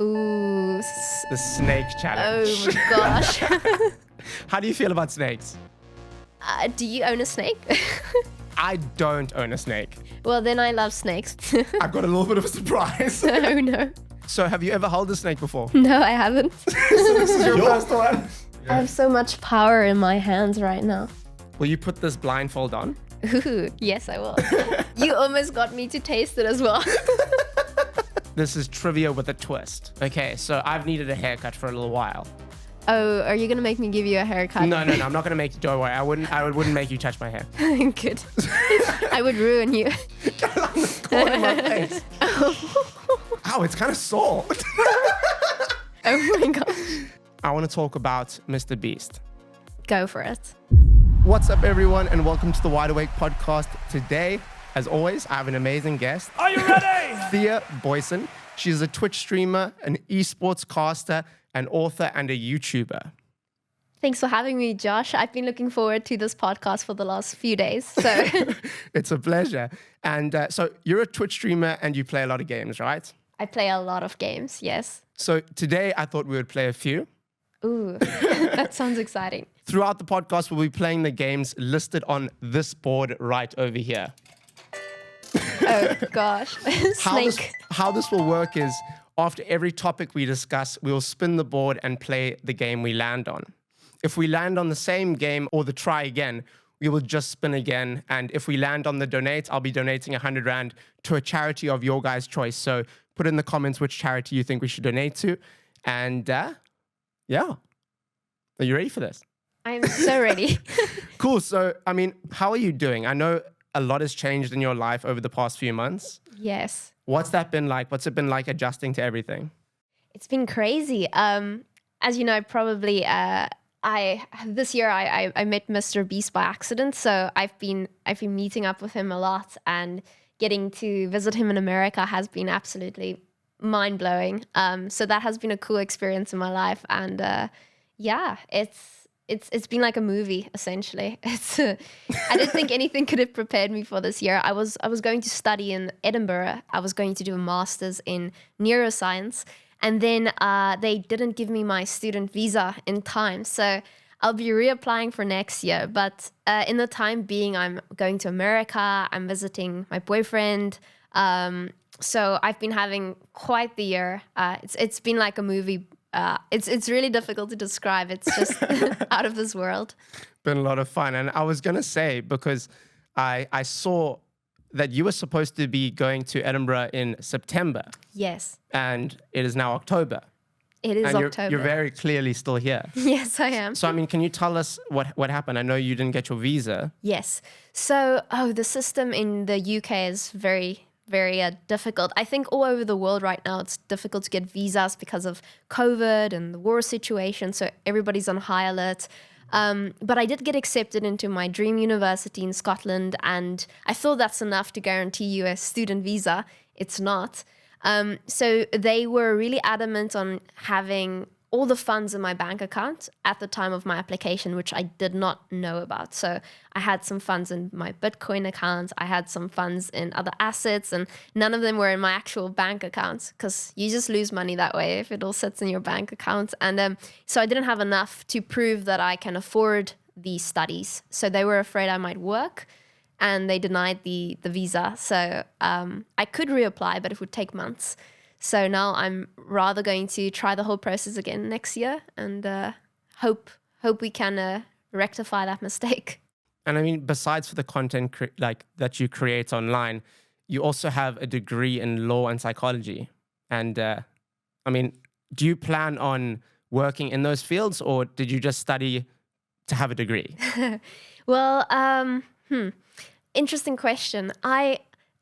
Ooh. The snake challenge. Oh my gosh. How do you feel about snakes? Do you own a snake? I don't own a snake. Well, then I love snakes. I've got a little bit of a surprise. Oh no. So have you ever held a snake before? No, I haven't. So this is your first one? I have so much power in my hands right now. Will you put this blindfold on? Ooh, yes, I will. You almost got me to taste it as well. This is trivia with a twist. Okay, so I've needed a haircut for a little while. Oh, are you going to make me give you a haircut? No, I'm not going to make you. Don't worry. I wouldn't make you touch my hair. Good. I would ruin you. Corner of my face. Ow, it's kind of sore. Oh my gosh. I want to talk about MrBeast. Go for it. What's up, everyone, and welcome to the Wide Awake podcast. Today, as always, I have an amazing guest. Are you ready? Thea Booysen. She's a Twitch streamer, an esports caster, an author, and a YouTuber. Thanks for having me, Josh. I've been looking forward to this podcast for the last few days. So It's a pleasure. And so you're a Twitch streamer and you play a lot of games, right? I play a lot of games, yes. So today I thought we would play a few. Ooh, that sounds exciting. Throughout the podcast, we'll be playing the games listed on this board right over here. Oh gosh. Snake. How this will work is after every topic we discuss, we will spin the board and play the game we land on. If we land on the same game or the try again, we will just spin again. And if we land on the donate, I'll be donating 100 Rand to a charity of your guys' choice. So put in the comments which charity you think we should donate to. And yeah. Are you ready for this? I'm so ready. Cool. So, I mean, how are you doing? I know a lot has changed in your life over the past few months. Yes. What's that been like? What's it been like adjusting to everything? It's been crazy. As you know, probably this year I met MrBeast by accident. So I've been meeting up with him a lot, and getting to visit him in America has been absolutely mind blowing. So that has been a cool experience in my life, and yeah, it's been like a movie essentially. I didn't think anything could have prepared me for this year. I was going to study in Edinburgh. I was going to do a master's in neuroscience, and then they didn't give me my student visa in time. So I'll be reapplying for next year. But in the time being, I'm going to America. I'm visiting my boyfriend. So I've been having quite the year. It's been like a movie. It's really difficult to describe. It's just out of this world. Been a lot of fun. And I was going to say, because I saw that you were supposed to be going to Edinburgh in September. Yes. And it is now October. It is and October. You're very clearly still here. Yes, I am. So, I mean, can you tell us what happened? I know you didn't get your visa. Yes. So, the system in the UK is very, very difficult. I think all over the world right now, it's difficult to get visas because of COVID and the war situation. So everybody's on high alert. But I did get accepted into my dream university in Scotland, and I thought that's enough to guarantee you a student visa. It's not. So they were really adamant on having all the funds in my bank account at the time of my application, which I did not know about. So I had some funds in my Bitcoin account. I had some funds in other assets, and none of them were in my actual bank account, because you just lose money that way if it all sits in your bank account. And so I didn't have enough to prove that I can afford these studies. So they were afraid I might work, and they denied the visa. So I could reapply, but it would take months. So now I'm rather going to try the whole process again next year, and hope we can rectify that mistake. And I mean, besides for the content that you create online, you also have a degree in law and psychology. And I mean, do you plan on working in those fields, or did you just study to have a degree? Well, interesting question.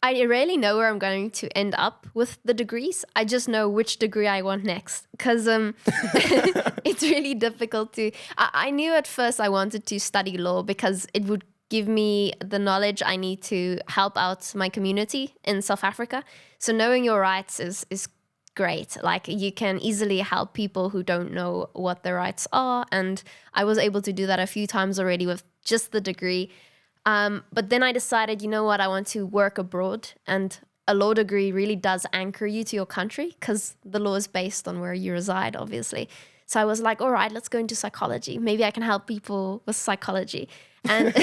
I rarely know where I'm going to end up with the degrees. I just know which degree I want next, because it's really difficult to... I knew at first I wanted to study law because it would give me the knowledge I need to help out my community in South Africa. So knowing your rights is great. Like, you can easily help people who don't know what their rights are. And I was able to do that a few times already with just the degree. But then I decided, you know what, I want to work abroad, and a law degree really does anchor you to your country because the law is based on where you reside, obviously. So I was like, all right, let's go into psychology. Maybe I can help people with psychology. And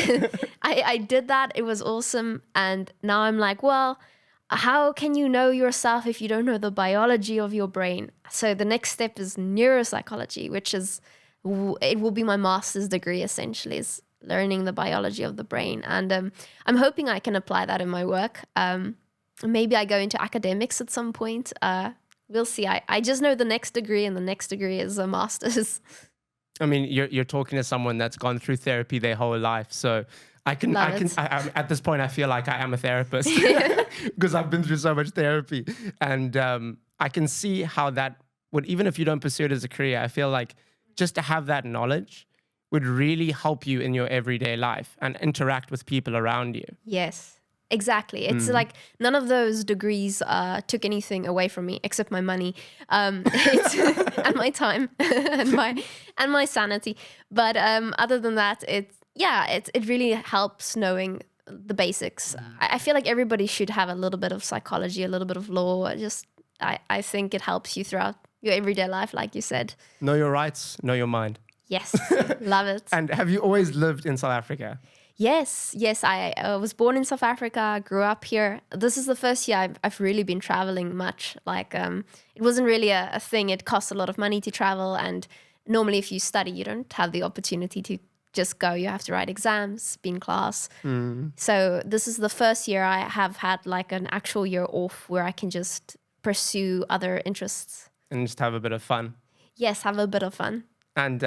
I did that. It was awesome. And now I'm like, well, how can you know yourself if you don't know the biology of your brain? So the next step is neuropsychology, which is, it will be my master's degree essentially, is learning the biology of the brain. And I'm hoping I can apply that in my work. Maybe I go into academics at some point. We'll see. I just know the next degree, and the next degree is a master's. I mean, you're talking to someone that's gone through therapy their whole life. So I at this point, I feel like I am a therapist because I've been through so much therapy. And I can see how that would, even if you don't pursue it as a career, I feel like just to have that knowledge would really help you in your everyday life and interact with people around you. Yes. Exactly. It's like none of those degrees took anything away from me except my money, and my time and my sanity. But other than that, it really helps knowing the basics. I feel like everybody should have a little bit of psychology, a little bit of law. I think it helps you throughout your everyday life, like you said. Know your rights, know your mind. Yes, love it. And have you always lived in South Africa? Yes. I was born in South Africa, grew up here. This is the first year I've really been traveling much. Like, it wasn't really a thing. It costs a lot of money to travel. And normally if you study, you don't have the opportunity to just go. You have to write exams, be in class. So this is the first year I have had like an actual year off where I can just pursue other interests. And just have a bit of fun. Yes, have a bit of fun. And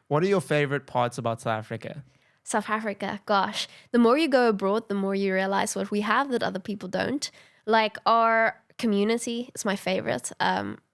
what are your favorite parts about South Africa? South Africa, gosh, the more you go abroad, the more you realize what we have that other people don't. Like our community is my favorite.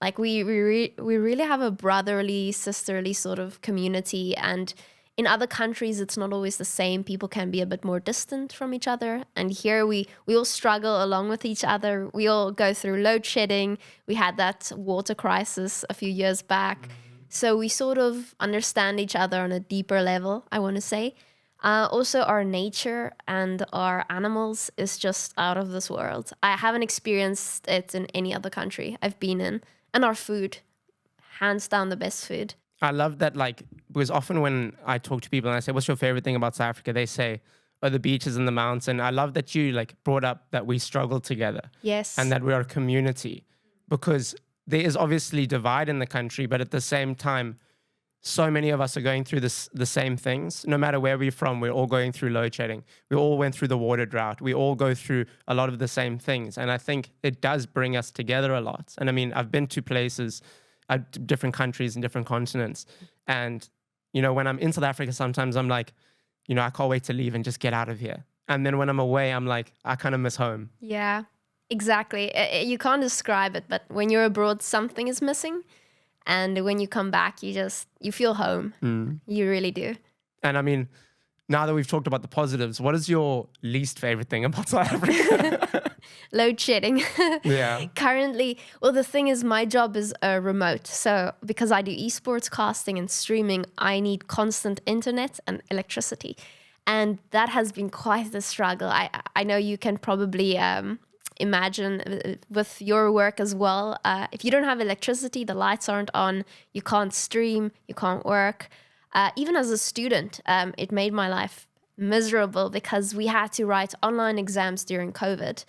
Like we really have a brotherly, sisterly sort of community. And in other countries, it's not always the same. People can be a bit more distant from each other. And here we all struggle along with each other. We all go through load shedding. We had that water crisis a few years back. So we sort of understand each other on a deeper level, I want to say. Also, our nature and our animals is just out of this world. I haven't experienced it in any other country I've been in. And our food, hands down the best food. I love that, like, because often when I talk to people and I say, what's your favorite thing about South Africa? They say, oh, the beaches and the mountains. And I love that you like brought up that we struggle together. Yes. And that we are a community, because there is obviously divide in the country, but at the same time, so many of us are going through the same things. No matter where we're from, we're all going through load shedding. We all went through the water drought. We all go through a lot of the same things. And I think it does bring us together a lot. And I mean, I've been to places, different countries and different continents. And, you know, when I'm in South Africa, sometimes I'm like, you know, I can't wait to leave and just get out of here. And then when I'm away, I'm like, I kind of miss home. Yeah, exactly. You can't describe it, but when you're abroad, something is missing. And when you come back, you feel home. You really do. And I mean, now that we've talked about the positives, what is your least favorite thing about South Africa? Load shedding. Yeah. Currently, well, the thing is my job is remote. So because I do esports casting and streaming, I need constant internet and electricity. And that has been quite the struggle. I know you can probably imagine with your work as well. If you don't have electricity, the lights aren't on, you can't stream, you can't work. Even as a student, it made my life miserable because we had to write online exams during COVID.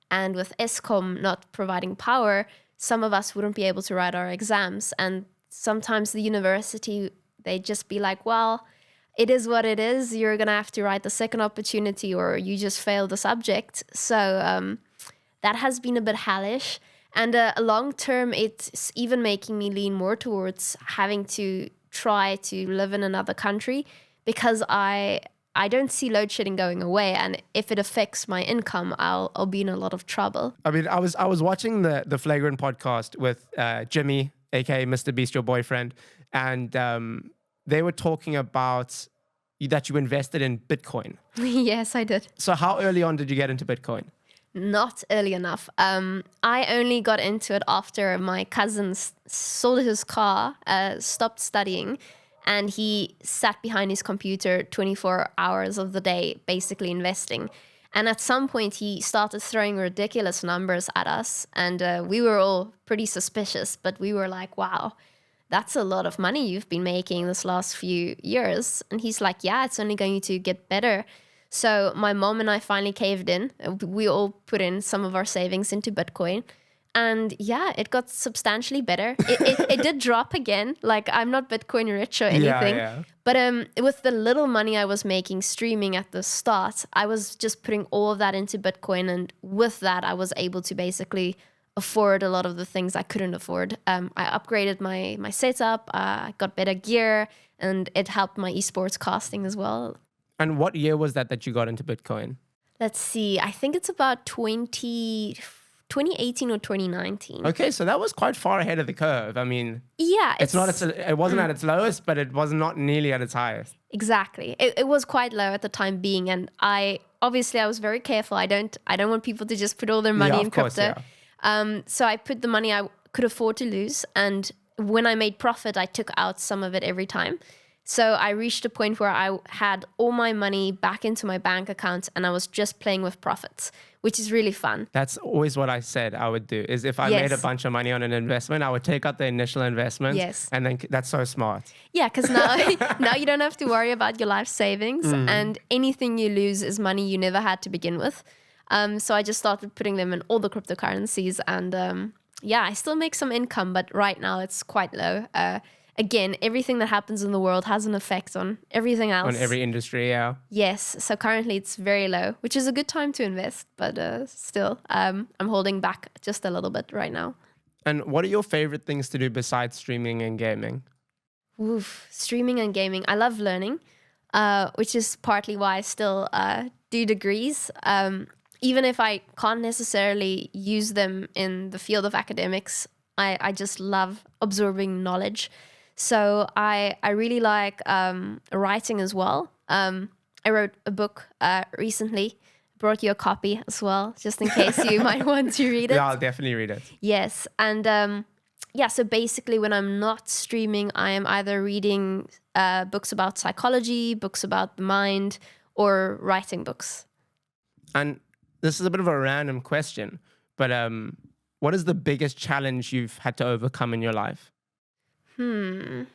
And with Eskom not providing power, some of us wouldn't be able to write our exams. And sometimes the university, they'd just be like, well, it is what it is. You're going to have to write the second opportunity or you just failed the subject. So that has been a bit hellish. And long term, it's even making me lean more towards having to try to live in another country because I don't see load shedding going away. And if it affects my income, I'll be in a lot of trouble. I mean, I was watching the Flagrant podcast with Jimmy, aka MrBeast, your boyfriend, and they were talking about that you invested in Bitcoin. Yes, I did. So how early on did you get into Bitcoin? Not early enough. I only got into it after my cousin sold his car, stopped studying, and he sat behind his computer 24 hours of the day, basically investing. And at some point, he started throwing ridiculous numbers at us. And we were all pretty suspicious, but we were like, wow, that's a lot of money you've been making this last few years. And he's like, yeah, it's only going to get better. So my mom and I finally caved in. We all put in some of our savings into Bitcoin. And yeah, it got substantially better. It did drop again. Like, I'm not Bitcoin rich or anything. Yeah. But with the little money I was making streaming at the start, I was just putting all of that into Bitcoin. And with that, I was able to basically afford a lot of the things I couldn't afford. I upgraded my setup. I got better gear. And it helped my esports casting as well. And what year was that you got into Bitcoin? Let's see. I think it's about 2018 or 2019. Okay, so that was quite far ahead of the curve. I mean, yeah, it wasn't at its lowest, but it was not nearly at its highest. Exactly. It was quite low at the time being, and I was very careful. I don't want people to just put all their money in crypto. Yeah. So I put the money I could afford to lose, and when I made profit, I took out some of it every time. So I reached a point where I had all my money back into my bank account and I was just playing with profits, which is really fun. That's always what I said I would do, is if I made a bunch of money on an investment, I would take out the initial investment. Yes. And then that's so smart. Yeah, because now you don't have to worry about your life savings and anything you lose is money you never had to begin with. So I just started putting them in all the cryptocurrencies and I still make some income, but right now it's quite low. Again, everything that happens in the world has an effect on everything else. On every industry, yeah. Yes. So currently it's very low, which is a good time to invest. But still, I'm holding back just a little bit right now. And what are your favorite things to do besides streaming and gaming? Oof, streaming and gaming. I love learning, which is partly why I still do degrees. Even if I can't necessarily use them in the field of academics, I just love absorbing knowledge. So I really like writing as well. I wrote a book recently. Brought you a copy as well, just in case you might want to read it. Yeah, I'll definitely read it. Yes. And so basically when I'm not streaming, I am either reading books about psychology, books about the mind, or writing books. And this is a bit of a random question, but what is the biggest challenge you've had to overcome in your life? I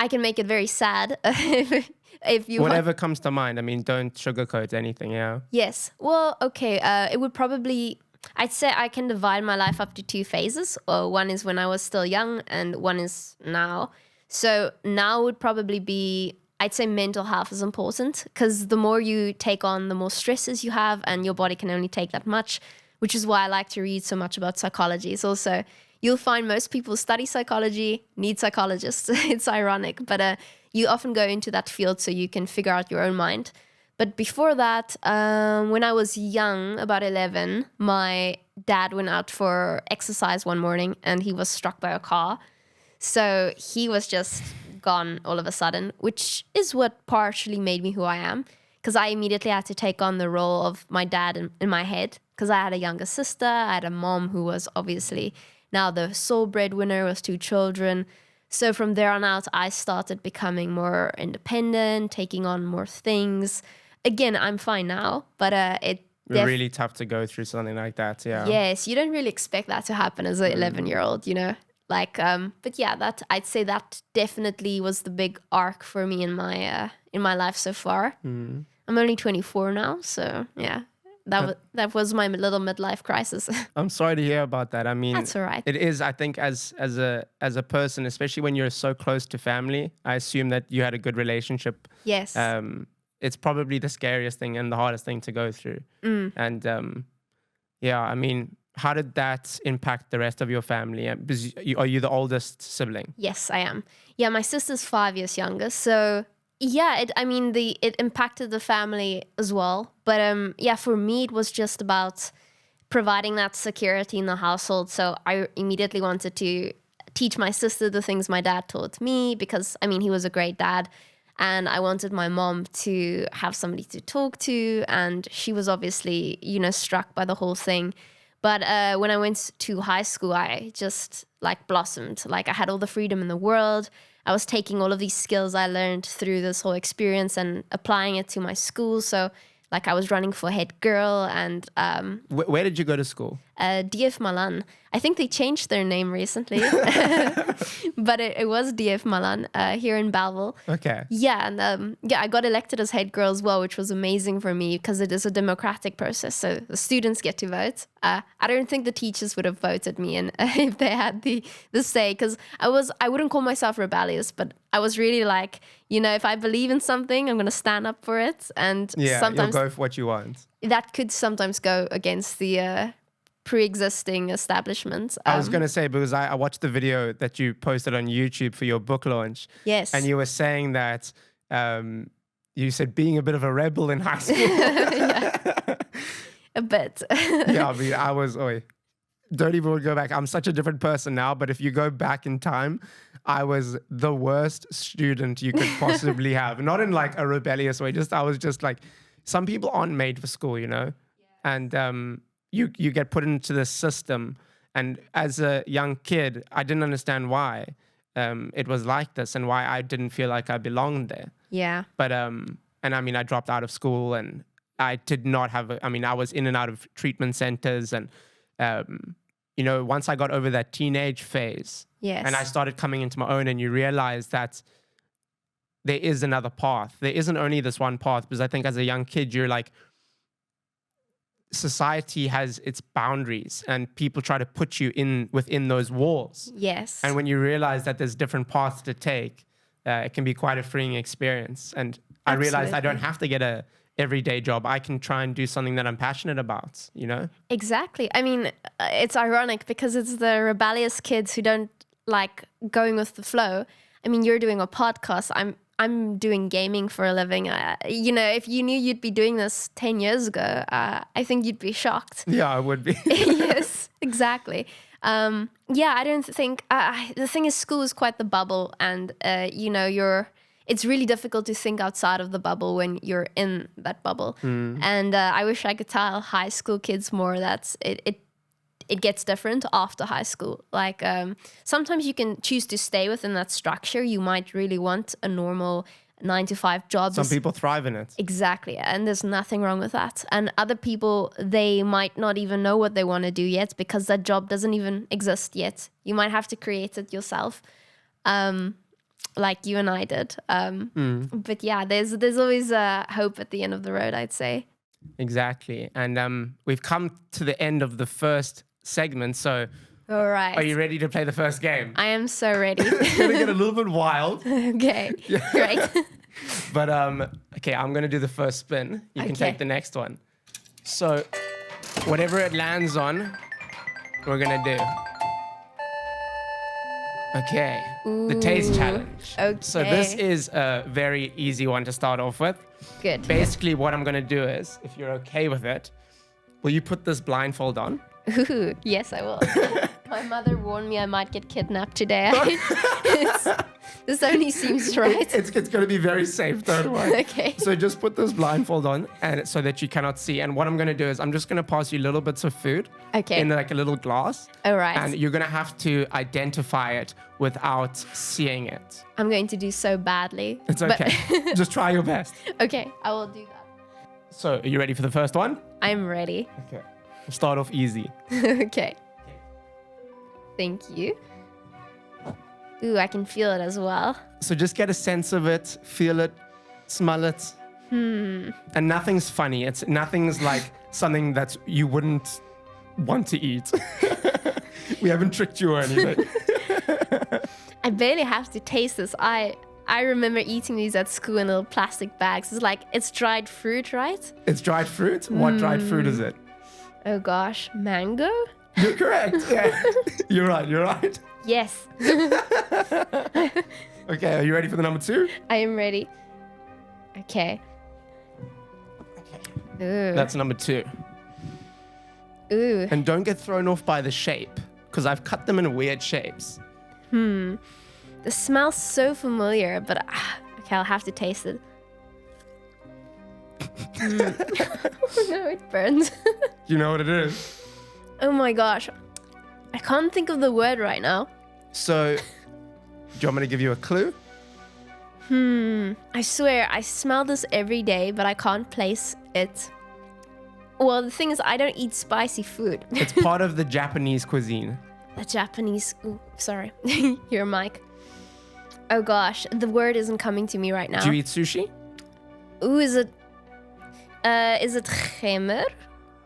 can make it very sad if you whatever comes to mind. I mean, don't sugarcoat anything, yeah. Yes. Well, okay. It would probably, I'd say I can divide my life up to two phases. One is when I was still young and one is now. So now would probably be, I'd say mental health is important because the more you take on, the more stresses you have and your body can only take that much, which is why I like to read so much about psychology. It's also, you'll find most people study psychology, need psychologists. It's ironic, but you often go into that field so you can figure out your own mind. But before that, when I was young, about 11, my dad went out for exercise one morning and he was struck by a car. So he was just gone all of a sudden, which is what partially made me who I am. Because I immediately had to take on the role of my dad in my head. Because I had a younger sister, I had a mom who was obviously now the sole breadwinner with 2 children. So from there on out, I started becoming more independent, taking on more things. Again, I'm fine now, but it's really tough to go through something like that, yeah. Yes, you don't really expect that to happen as an 11-year-old, you know? Like, but yeah, that I'd say that definitely was the big arc for me in my life so far. I'm only 24 now, so yeah. That was my little midlife crisis. I'm sorry to hear about that. I mean, that's all right. It is, I think, as a person, especially when you're so close to family, I assume that you had a good relationship. Yes. It's probably the scariest thing and the hardest thing to go through. And I mean, how did that impact the rest of your family? Because are you the oldest sibling? Yes, I am. Yeah, my sister's 5 years younger, so. Yeah, it impacted the family as well. But for me, it was just about providing that security in the household. So I immediately wanted to teach my sister the things my dad taught me because, he was a great dad. And I wanted my mom to have somebody to talk to. And she was obviously, struck by the whole thing. But when I went to high school, I just blossomed. I had all the freedom in the world. I was taking all of these skills I learned through this whole experience and applying it to my school. So like I was running for head girl and Where did you go to school? DF Malan. I think they changed their name recently, but it was DF Malan here in Belleville. Okay. Yeah, and I got elected as head girl as well, which was amazing for me because it is a democratic process. So the students get to vote. I don't think the teachers would have voted me in if they had the say, because I wouldn't call myself rebellious, but I was really like, if I believe in something, I'm going to stand up for it. And sometimes you'll go for what you want. That could sometimes go against the pre-existing establishment. I was going to say, because I watched the video that you posted on YouTube for your book launch. Yes. And you were saying that you said being a bit of a rebel in high school. A bit. Yeah, I mean, don't even go back. I'm such a different person now, but if you go back in time, I was the worst student you could possibly have. Not in like a rebellious way, I was just like, some people aren't made for school, Yeah. And you get put into this system. And as a young kid, I didn't understand why it was like this and why I didn't feel like I belonged there. Yeah. But, and I mean, I dropped out of school and I did not have, I was in and out of treatment centers. And, once I got over that teenage phase, yes, and I started coming into my own, and you realize that there is another path. There isn't only this one path, because I think as a young kid, you're like, society has its boundaries and people try to put you within those walls. Yes. And when you realize that there's different paths to take, it can be quite a freeing experience. And I realized I don't have to get a everyday job. I can try and do something that I'm passionate about, Exactly. I mean, it's ironic because it's the rebellious kids who don't like going with the flow. I mean, you're doing a podcast. I'm doing gaming for a living. If you knew you'd be doing this 10 years ago, I think you'd be shocked. Yeah, I would be. Yes, exactly. I don't think the thing is, school is quite the bubble, and it's really difficult to think outside of the bubble when you're in that bubble. And I wish I could tell high school kids more that it gets different after high school. Like sometimes you can choose to stay within that structure. You might really want a normal 9-to-5 job. Some people thrive in it. Exactly. And there's nothing wrong with that. And other people, they might not even know what they want to do yet because that job doesn't even exist yet. You might have to create it yourself. Like you and I did. But yeah, there's always hope at the end of the road, I'd say. Exactly. And we've come to the end of the first segment. So all right. Are you ready to play the first game? I am so ready. It's going to get a little bit wild. Okay, great. But okay, I'm going to do the first spin. You can take the next one. So whatever it lands on, we're going to do. Okay, the taste challenge. Okay. So this is a very easy one to start off with. Good. Basically, what I'm going to do is, if you're okay with it, will you put this blindfold on? Ooh, yes, I will. My mother warned me I might get kidnapped today. This only seems right. It's going to be very safe, don't worry. Okay. So just put this blindfold on and so that you cannot see. And what I'm going to do is I'm just going to pass you little bits of food in like a little glass. All right. And you're going to have to identify it without seeing it. I'm going to do so badly. It's okay. Just try your best. Okay, I will do that. So are you ready for the first one? I'm ready. Okay. We'll start off easy. Okay. Thank you. Ooh, I can feel it as well. So just get a sense of it, feel it, smell it. And nothing's funny. Nothing's like something that you wouldn't want to eat. We haven't tricked you or anything. I barely have to taste this. I remember eating these at school in little plastic bags. It's dried fruit, right? It's dried fruit? What dried fruit is it? Oh gosh, mango? You're correct. Yeah. You're right. Yes. Okay, are you ready for the number 2? I am ready. Okay. Ooh. That's number 2. Ooh. And don't get thrown off by the shape, because I've cut them in weird shapes. The smell's so familiar, but okay, I'll have to taste it. Oh no, it burns. You know what it is? Oh my gosh. I can't think of the word right now. So you want me to give you a clue? I swear, I smell this every day, but I can't place it. Well, the thing is, I don't eat spicy food. It's part of the Japanese cuisine. The Japanese... Ooh, sorry. Your mic. Oh gosh, the word isn't coming to me right now. Do you eat sushi? Ooh, is it gemmer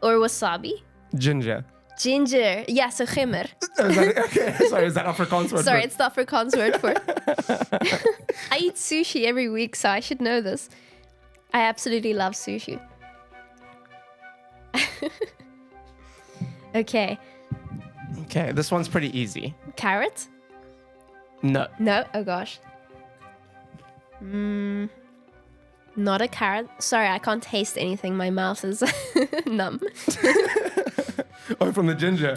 or wasabi? Ginger. Ginger. Yeah, so gemmer. Sorry, is that Afrikaans word? Sorry, it's the Afrikaans word for it. I eat sushi every week, so I should know this. I absolutely love sushi. Okay. Okay, this one's pretty easy. Carrot? No. No? Oh gosh. Not a carrot. Sorry, I can't taste anything. My mouth is numb. Oh, from the ginger.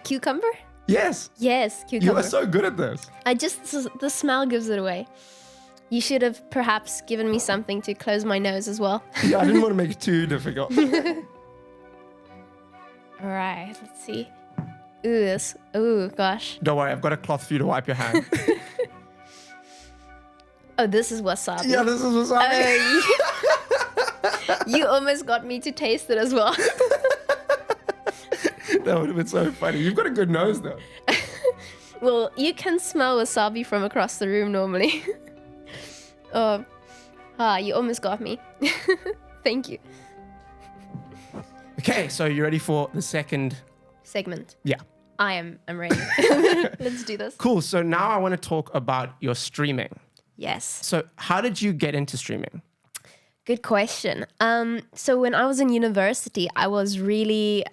Cucumber? Yes. Yes, cucumber. You are so good at this. The smell gives it away. You should have perhaps given me something to close my nose as well. Yeah, I didn't want to make it too difficult. All right, let's see. Ooh, gosh. Don't worry, I've got a cloth for you to wipe your hand. Oh, this is wasabi. Yeah, this is wasabi. You almost got me to taste it as well. That would have been so funny. You've got a good nose, though. Well, you can smell wasabi from across the room normally. You almost got me. Thank you. Okay, so you ready for the second Segment. Yeah. I'm ready. Let's do this. Cool. So now I want to talk about your streaming. Yes. So how did you get into streaming? Good question. So when I was in university, I was really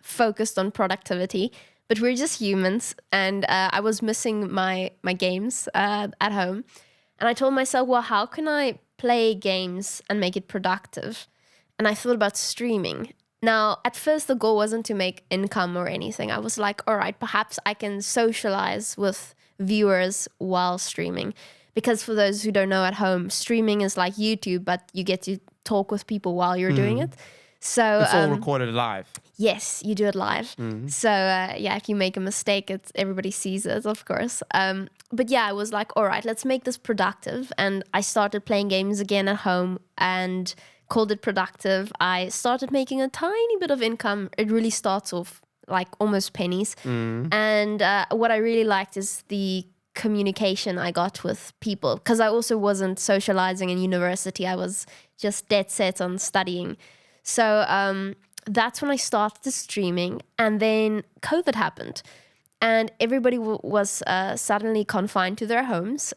focused on productivity, but we're just humans, and I was missing my games at home. And I told myself, well, how can I play games and make it productive? And I thought about streaming. Now, at first, the goal wasn't to make income or anything. I was like, all right, perhaps I can socialize with viewers while streaming. Because for those who don't know at home, streaming is like YouTube, but you get to talk with people while you're doing it. So It's all recorded live. yes, you do it live. So if you make a mistake, everybody sees it, of course. But yeah, I was like, all right, let's make this productive. And I started playing games again at home and called it productive. I started making a tiny bit of income. It really starts off like almost pennies. And what I really liked is the communication I got with people, because I also wasn't socializing in university. I was just dead set on studying. So that's when I started streaming, and then COVID happened, and everybody was suddenly confined to their homes.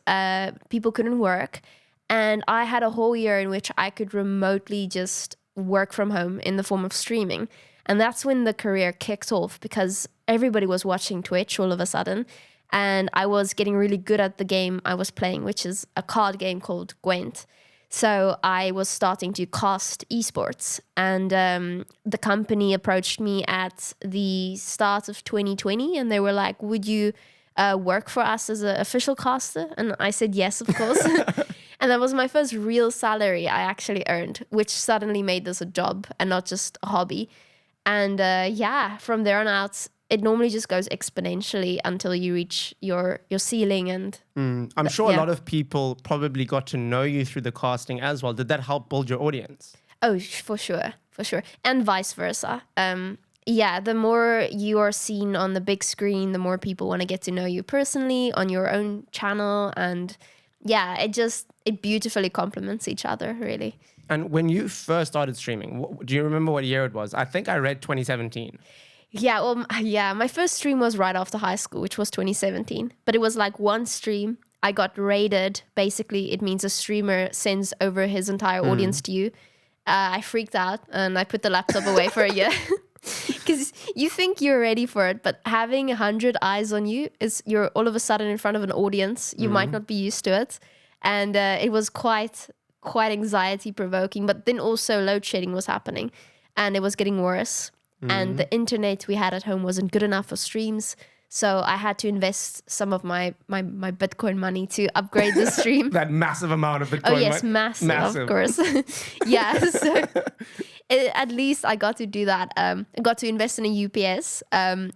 People couldn't work, and I had a whole year in which I could remotely just work from home in the form of streaming. And that's when the career kicked off, because everybody was watching Twitch all of a sudden. And I was getting really good at the game I was playing, which is a card game called Gwent. So I was starting to cast esports. And the company approached me at the start of 2020. And they were like, would you work for us as an official caster? And I said yes, of course. And that was my first real salary I actually earned, which suddenly made this a job and not just a hobby. And from there on out, it normally just goes exponentially until you reach your ceiling. And I'm sure a lot of people probably got to know you through the casting as well. Did that help build your audience? Oh, for sure. And vice versa. The more you are seen on the big screen, the more people want to get to know you personally on your own channel. And it beautifully complements each other, really. And when you first started streaming, do you remember what year it was? I think I read 2017. My first stream was right after high school, which was 2017. But it was like one stream. I got raided. Basically, it means a streamer sends over his entire audience to you. I freaked out and I put the laptop away for a year. Because you think you're ready for it, but having 100 eyes on you, you're all of a sudden in front of an audience. You might not be used to it. And it was quite anxiety provoking. But then also load shedding was happening and it was getting worse. And the internet we had at home wasn't good enough for streams. So I had to invest some of my Bitcoin money to upgrade the stream. That massive amount of Bitcoin. Oh, yes, massive. Of course. So at least I got to do that. I got to invest in a UPS,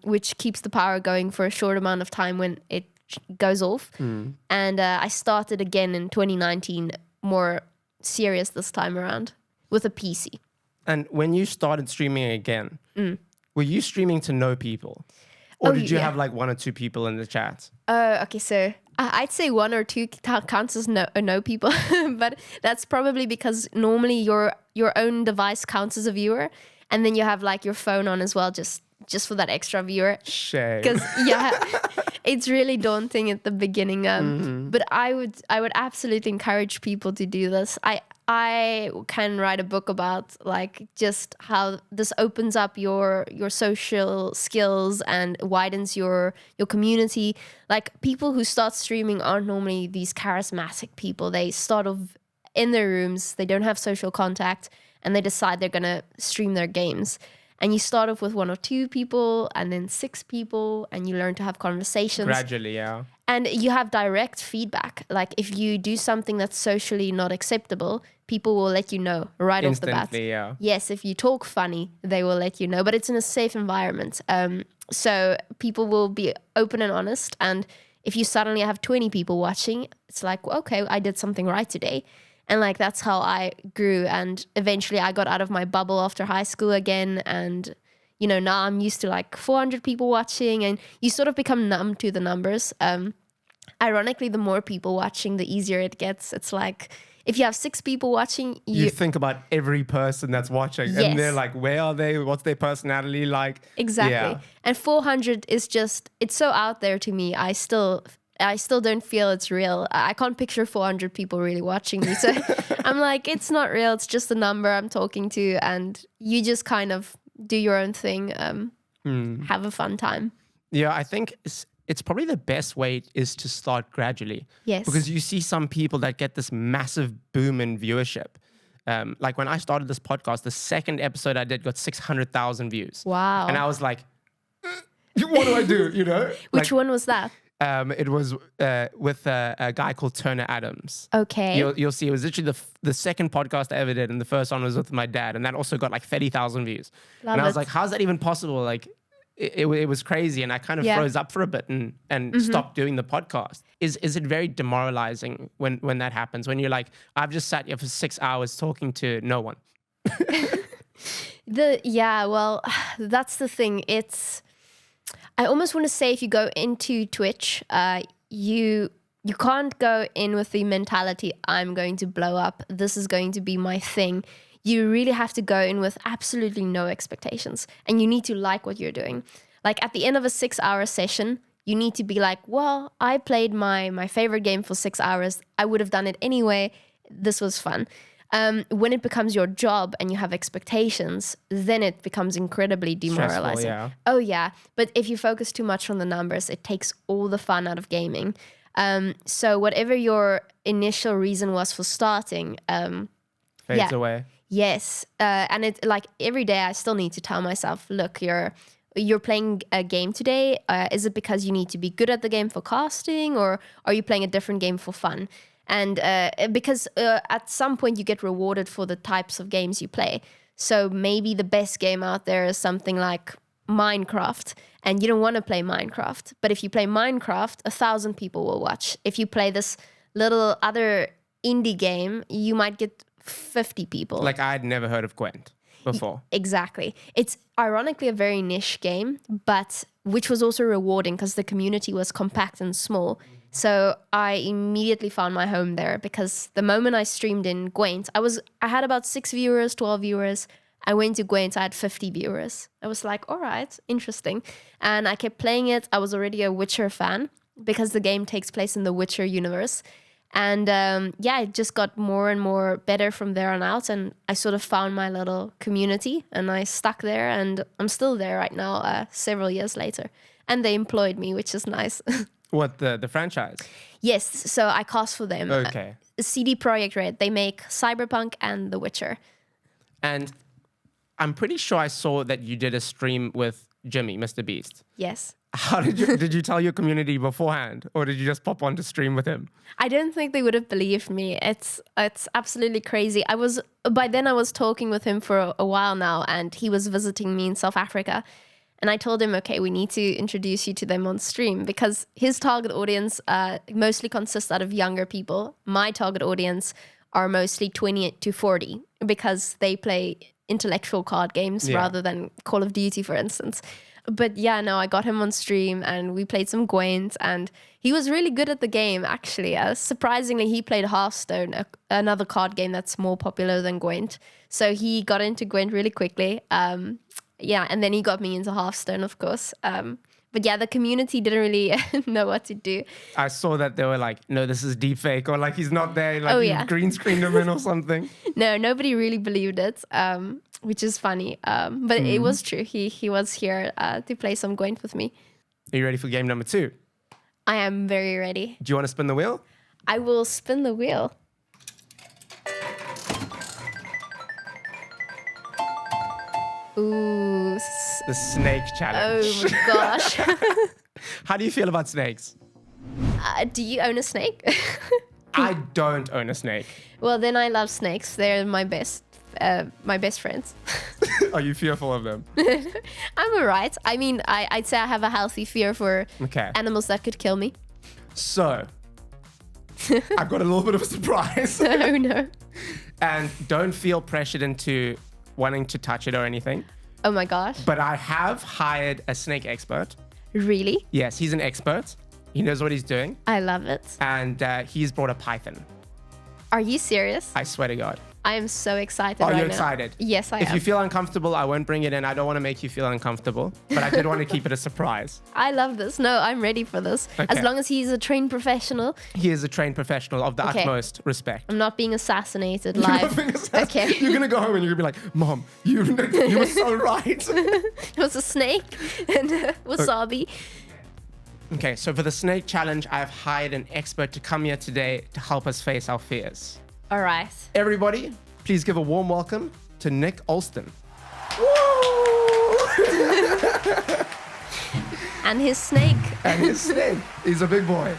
which keeps the power going for a short amount of time when it goes off. And I started again in 2019, more serious this time around with a PC. And when you started streaming again, were you streaming to know people? Or did you have like 1 or 2 people in the chat? Okay, so I'd say 1 or 2 counts as no people, but that's probably because normally your own device counts as a viewer, and then you have like your phone on as well, just for that extra viewer. Shame. Because it's really daunting at the beginning. But I would absolutely encourage people to do this. I can write a book about like just how this opens up your social skills and widens your community. Like people who start streaming aren't normally these charismatic people. They start off in their rooms, they don't have social contact, and they decide they're gonna stream their games. And you start off with 1 or 2 people and then 6 people, and you learn to have conversations. Gradually, yeah. And you have direct feedback. Like if you do something that's socially not acceptable, people will let you know right off the bat. Instantly, yeah. Yes, if you talk funny, they will let you know, but it's in a safe environment. So people will be open and honest. And if you suddenly have 20 people watching, it's like, well, okay, I did something right today. And like that's how I grew. And eventually I got out of my bubble after high school again. And, you know, now I'm used to like 400 people watching, and you sort of become numb to the numbers. Ironically, the more people watching, the easier it gets. It's like if you have 6 people watching, you think about every person that's watching. Yes. And they're like, where are they? What's their personality like? Exactly. Yeah. And 400 is just, it's so out there to me. I still don't feel it's real. I can't picture 400 people really watching me. So I'm like, it's not real. It's just a number I'm talking to. And you just kind of do your own thing, have a fun time. Yeah, I think it's probably the best way is to start gradually. Yes. Because you see some people that get this massive boom in viewership. Like when I started this podcast, the second episode I did got 600,000 views. Wow. And I was like, what do I do? You know? Which one was that? It was with a guy called Turner Adams. Okay. You'll see it was literally the second podcast I ever did, and the first one was with my dad, and that also got like 30,000 views. Love and I was it. like, how's that even possible? Like, it was crazy, and I kind of froze up for a bit and stopped doing the podcast. Is it very demoralizing when that happens? When you're like, I've just sat here for 6 hours talking to no one. Well, that's the thing. I almost want to say if you go into Twitch, you can't go in with the mentality, I'm going to blow up, this is going to be my thing. You really have to go in with absolutely no expectations, and you need to like what you're doing. Like at the end of a 6-hour session, you need to be like, well, I played my favorite game for 6 hours. I would have done it anyway. This was fun. When it becomes your job and you have expectations, then it becomes incredibly demoralizing. Stressful, yeah. Oh yeah, but if you focus too much on the numbers, it takes all the fun out of gaming. So whatever your initial reason was for starting, Fades away. Yes, and it like every day I still need to tell myself, look, you're playing a game today. Is it because you need to be good at the game for casting, or are you playing a different game for fun? And because at some point you get rewarded for the types of games you play. So maybe the best game out there is something like Minecraft, and you don't want to play Minecraft. But if you play Minecraft, 1,000 people will watch. If you play this little other indie game, you might get 50 people. Like I'd never heard of Gwent before. Exactly. It's ironically a very niche game, but which was also rewarding because the community was compact and small. So I immediately found my home there, because the moment I streamed in Gwent, I had about 6 viewers, 12 viewers. I went to Gwent, I had 50 viewers. I was like, all right, interesting. And I kept playing it. I was already a Witcher fan because the game takes place in the Witcher universe. And it just got more and more better from there on out. And I sort of found my little community, and I stuck there, and I'm still there right now, several years later. And they employed me, which is nice. What, the franchise? Yes, so I cast for them. Okay. CD Projekt Red, they make Cyberpunk and The Witcher. And I'm pretty sure I saw that you did a stream with Jimmy, MrBeast. Yes. How did you tell your community beforehand, or did you just pop on to stream with him? I don't think they would have believed me. It's absolutely crazy. By then I was talking with him for a while now, and he was visiting me in South Africa. And I told him, okay, we need to introduce you to them on stream because his target audience mostly consists out of younger people. My target audience are mostly 20 to 40 because they play intellectual card games rather than Call of Duty, for instance. But yeah, no, I got him on stream and we played some Gwent and he was really good at the game, actually. Surprisingly, he played Hearthstone, another card game that's more popular than Gwent. So he got into Gwent really quickly. Yeah, and then he got me into Hearthstone, of course. But yeah, the community didn't really know what to do. I saw that they were like, no, this is deep fake, or like he's not there, like you green screened him in or something. No, nobody really believed it, which is funny. But it was true. He was here to play some Gwent with me. Are you ready for game number 2? I am very ready. Do you want to spin the wheel? I will spin the wheel. Ooh. The snake challenge. Oh my gosh. How do you feel about snakes? Do you own a snake? I don't own a snake. Well, then I love snakes. They're my best friends. Are you fearful of them? I'm alright. I mean, I'd say I have a healthy fear for animals that could kill me. So, I've got a little bit of a surprise. Oh no. And don't feel pressured into wanting to touch it or anything. Oh my gosh. But I have hired a snake expert. Really? Yes, he's an expert. He knows what he's doing. I love it. And he's brought a python. Are you serious? I swear to God. I am so excited right now. Are you excited? Yes, I am. If you feel uncomfortable, I won't bring it in. I don't want to make you feel uncomfortable, but I did want to keep it a surprise. I love this. No, I'm ready for this. Okay. As long as he's a trained professional. He is a trained professional of the utmost respect. I'm not being assassinated live. Okay. You're going to go home and you're going to be like, Mom, you were so right. It was a snake and wasabi. Okay, so for the snake challenge, I've hired an expert to come here today to help us face our fears. All right. Everybody, please give a warm welcome to Nick Alston. And his snake. And his snake. He's a big boy.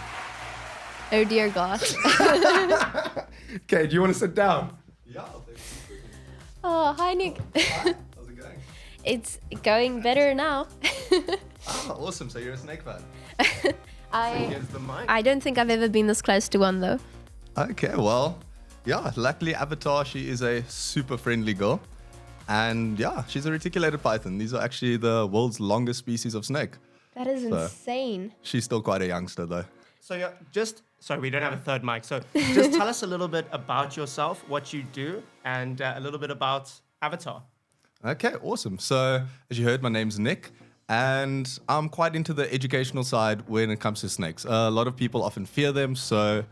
Oh dear gosh. Okay, do you want to sit down? Yeah, I'll take it. Oh, hi Nick. Hi, how's it going? It's going better now. Oh, awesome. So you're a snake fan? Here's the mic. I don't think I've ever been this close to one though. Okay, well, yeah, luckily Avatar, she is a super friendly girl. And yeah, she's a reticulated python. These are actually the world's longest species of snake. That is insane. She's still quite a youngster though. So sorry, we don't have a third mic. So just tell us a little bit about yourself, what you do, and a little bit about Avatar. Okay, awesome. So as you heard, my name's Nick. And I'm quite into the educational side when it comes to snakes. A lot of people often fear them, so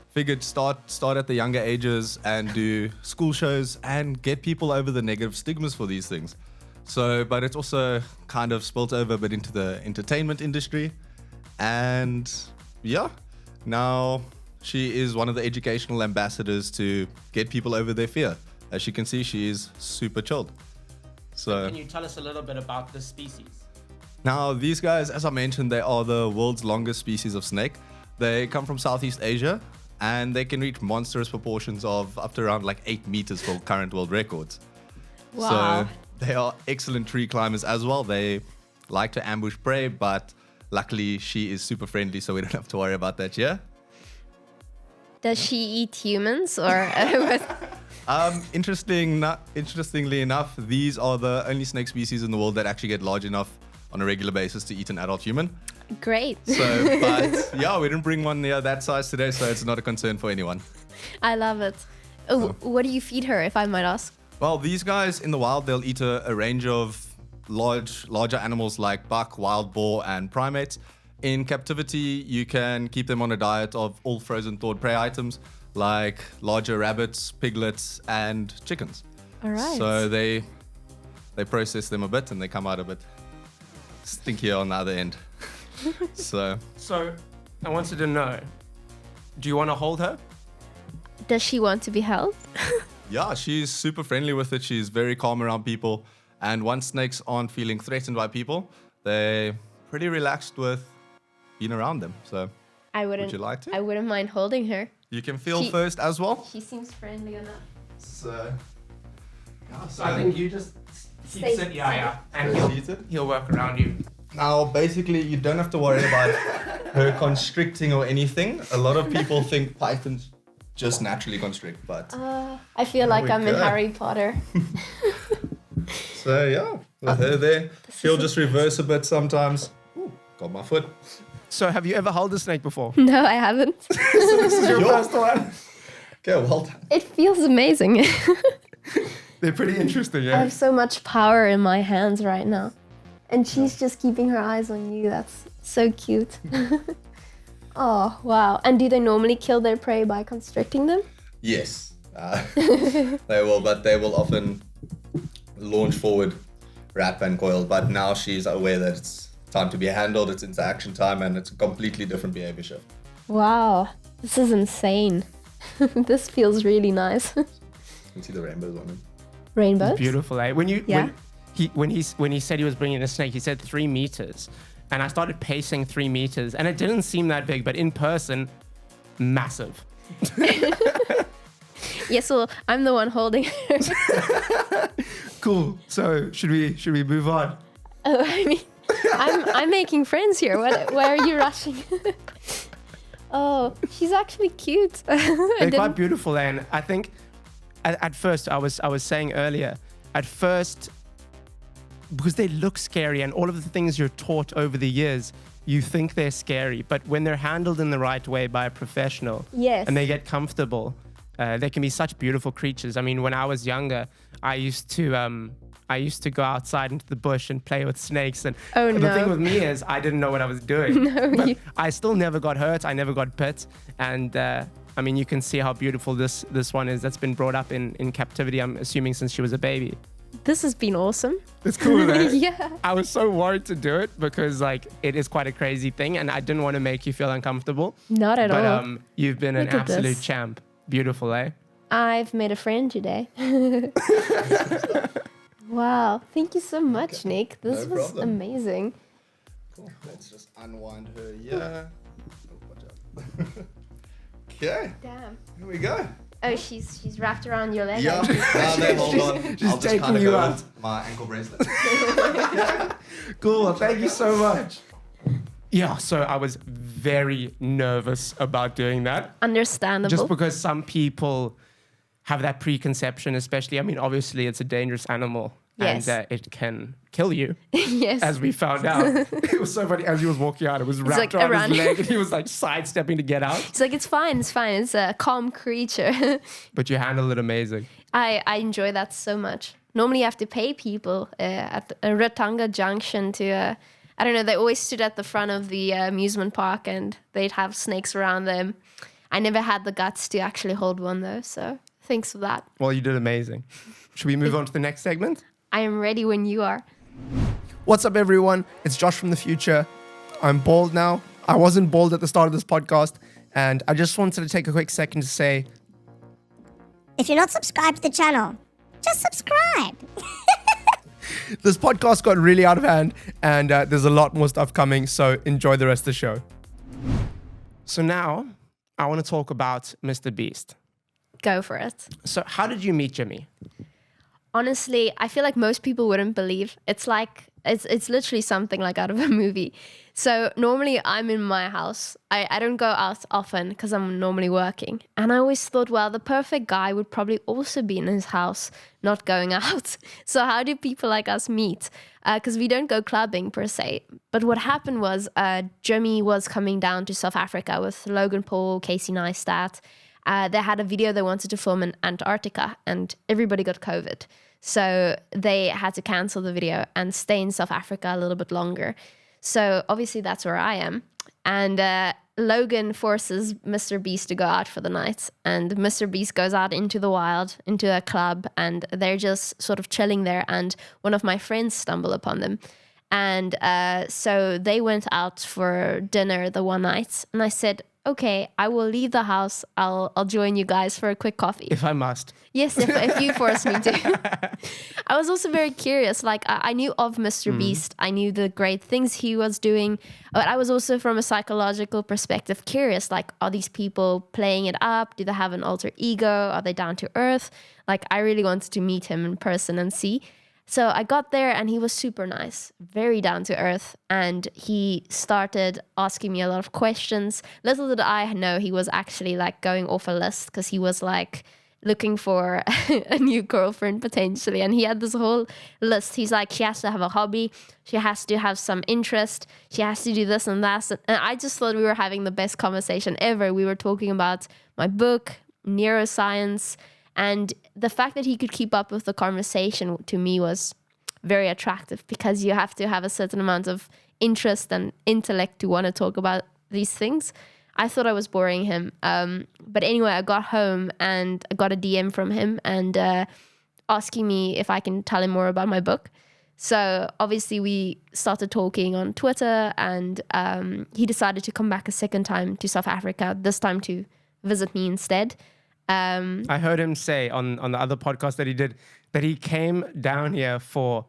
figured start at the younger ages and do school shows and get people over the negative stigmas for these things. So, but it's also kind of spilt over a bit into the entertainment industry. And yeah, now she is one of the educational ambassadors to get people over their fear. As you can see, she is super chilled. So, Can you tell us a little bit about this species? now, these guys, as I mentioned, they are the world's longest species of snake. They come from Southeast Asia, and they can reach monstrous proportions of up to around like 8 meters for current world records. Wow. So they are excellent tree climbers as well. They like to ambush prey, but luckily she is super friendly, so we don't have to worry about that, yeah? Does she eat humans or? Interestingly enough, these are the only snake species in the world that actually get large enough on a regular basis to eat an adult human. Great. So, but yeah, we didn't bring one near that size today, so it's not a concern for anyone. I love it. Oh, what do you feed her, if I might ask? Well, these guys in the wild, they'll eat a range of larger animals like buck, wild boar, and primates. In captivity, you can keep them on a diet of all frozen thawed prey items like larger rabbits, piglets, and chickens. All right. So they process them a bit and they come out a bit stinkier on the other end. So I wanted to know, do you want to hold her? Does she want to be held? yeah, she's super friendly with it. She's very calm around people. And once snakes aren't feeling threatened by people, they're pretty relaxed with being around them. So would you like to? I wouldn't mind holding her. You can feel first as well. She seems friendly enough. So, yeah, I think you just Sit, yeah. And he'll work around you. Now, basically, you don't have to worry about her constricting or anything. A lot of people think pythons just naturally constrict, but... I feel like I'm in go. Harry Potter. So, yeah, with her there, she'll just reverse a bit sometimes. Ooh, got my foot. So have you ever held a snake before? No, I haven't. So this is your first one? Okay, well done. It feels amazing. They're pretty interesting, I yeah? have so much power in my hands right now. And she's just keeping her eyes on you. That's so cute. Oh, wow. And do they normally kill their prey by constricting them? Yes, they will, but they will often launch forward, wrap and coil. But now she's aware that it's time to be handled, it's into action time, and it's a completely different behavior shift. Wow, this is insane. This feels really nice. You can see the rainbows on him. Rainbows? Beautiful, eh? When Yeah. when he said he was bringing a snake, he said 3 meters. And I started pacing 3 meters, and it didn't seem that big, but in person, massive. Yes, well, I'm the one holding her. Cool. So should we move on? Oh, I mean, I'm making friends here. Why are you rushing? Oh, she's actually cute. They're quite beautiful, and I think at first I was saying earlier, at first, because they look scary and all of the things you're taught over the years, you think they're scary, but when they're handled in the right way by a professional, Yes. and they get comfortable, they can be such beautiful creatures. I mean, when I was younger, I used to go outside into the bush and play with snakes. And Oh, the no. thing with me is I didn't know what I was doing. No, But you- I still never got hurt. I never got bit. And I mean, you can see how beautiful this one is that's been brought up in captivity, I'm assuming, since she was a baby. This has been awesome. It's cool, eh? Yeah. I was so worried to do it because like it is quite a crazy thing and I didn't want to make you feel uncomfortable. Not at But all. you've been an Look at absolute this. champ. Beautiful, eh? I've made a friend today. Wow. Thank you so much, Nick. This No was problem. amazing. Cool. Let's just unwind her here. Oh, watch out. Okay, Damn. here we go. Oh, she's wrapped around your leg. Yeah, now then, hold on. she's I'll just taking kinda you go out. with my ankle bracelet. Cool. Thank you so much. Yeah, so I was very nervous about doing that. Understandable. Just because some people have that preconception, especially, I mean, obviously it's a dangerous animal Yes. and it can kill you, Yes. as we found out. It was so funny. As he was walking out, it was wrapped like, around around. his leg and he was like sidestepping to get out. It's like, it's fine. It's a calm creature. But you handled it amazing. I enjoy that so much. Normally you have to pay people at a Ratanga Junction to, I don't know, they always stood at the front of the amusement park and they'd have snakes around them. I never had the guts to actually hold one though, so thanks for that. Well, you did amazing. Should we move on to the next segment? I am ready when you are. What's up, everyone? It's Josh from the future. I'm bald now. I wasn't bald at the start of this podcast, and I just wanted to take a quick second to say, If you're not subscribed to the channel, just subscribe. this podcast got really out of hand, and there's a lot more stuff coming, so enjoy the rest of the show. So now, I want to talk about MrBeast. Go for it. So how did you meet Jimmy? Honestly, I feel like most people wouldn't believe. It's like, it's literally something like out of a movie. So normally I'm in my house. I don't go out often because I'm normally working. And I always thought, well, the perfect guy would probably also be in his house, not going out. So how do people like us meet? Because we don't go clubbing per se. But what happened was Jimmy was coming down to South Africa with Logan Paul, Casey Neistat. They had a video they wanted to film in Antarctica and everybody got COVID. So they had to cancel the video and stay in South Africa a little bit longer. So obviously that's where I am. And Logan forces MrBeast to go out for the night. And MrBeast goes out into the wild, into a club, and they're just sort of chilling there. And one of my friends stumbled upon them. And so they went out for dinner the one night. And I said, okay, I will leave the house. I'll join you guys for a quick coffee. If I must. Yes, if you force me to. I was also very curious. Like, I knew of MrBeast. I knew the great things he was doing. But I was also, from a psychological perspective, curious. Like, are these people playing it up? Do they have an alter ego? Are they down to earth? Like, I really wanted to meet him in person and see. So I got there and he was super nice, very down to earth. And he started asking me a lot of questions. Little did I know he was actually like going off a list because he was like looking for a new girlfriend potentially. And he had this whole list. He's like, she has to have a hobby. She has to have some interest. She has to do this and that. And I just thought we were having the best conversation ever. We were talking about my book, neuroscience, and the fact that he could keep up with the conversation to me was very attractive because you have to have a certain amount of interest and intellect to want to talk about these things. I thought I was boring him. But anyway, I got home and I got a DM from him and asking me if I can tell him more about my book. So obviously we started talking on Twitter and he decided to come back a second time to South Africa, this time to visit me instead. I heard him say on the other podcast that he did that he came down here for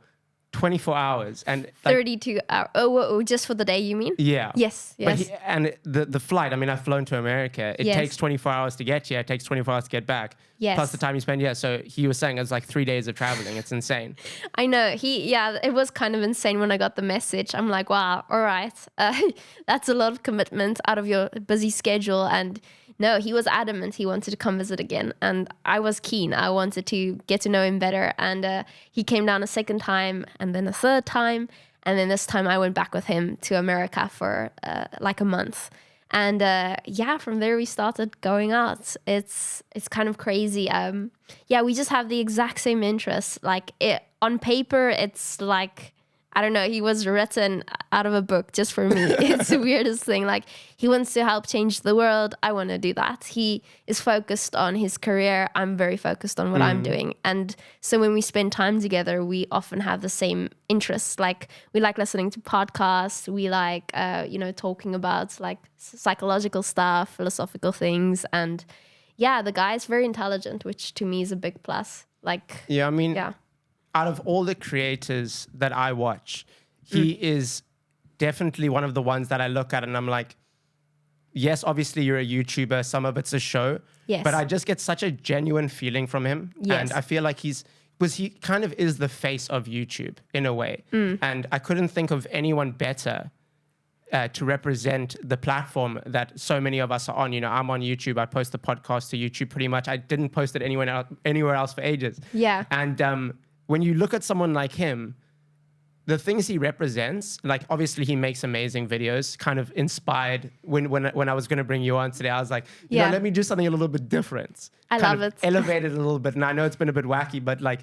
24 hours and like, 32 hours. Oh, just for the day, you mean? Yeah. Yes. But and the flight, I mean, I've flown to America. It Yes. takes 24 hours to get here. It takes 24 hours to get back. Yes. Plus the time you spend here. So he was saying it's like 3 days of traveling. It's insane. I know. It was kind of insane when I got the message. I'm like, wow, all right. That's a lot of commitment out of your busy schedule. And no, he was adamant he wanted to come visit again. And I was keen. I wanted to get to know him better. And he came down a second time and then a third time. And then this time I went back with him to America for like a month. And from there we started going out. It's kind of crazy. We just have the exact same interests. Like on paper, it's like, I don't know, he was written out of a book just for me. It's the weirdest thing. Like he wants to help change the world. I want to do that. He is focused on his career. I'm very focused on what I'm doing. And so when we spend time together, we often have the same interests. Like we like listening to podcasts. We like, talking about like psychological stuff, philosophical things. And yeah, the guy is very intelligent, which to me is a big plus. Like, Yeah, I mean, yeah. out of all the creators that I watch, he is definitely one of the ones that I look at and I'm like, yes, obviously you're a YouTuber. Some of it's a show. Yes. But I just get such a genuine feeling from him. Yes. And I feel like he kind of is the face of YouTube in a way. And I couldn't think of anyone better to represent the platform that so many of us are on. You know, I'm on YouTube. I post the podcast to YouTube pretty much. I didn't post it anywhere else for ages. Yeah. And when you look at someone like him, the things he represents, like obviously he makes amazing videos, kind of inspired when I was going to bring you on today, I was like, let me do something a little bit different. I love it. Elevate it a little bit. And I know it's been a bit wacky, but like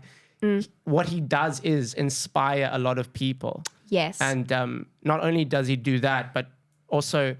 what he does is inspire a lot of people. Yes. And not only does he do that, but also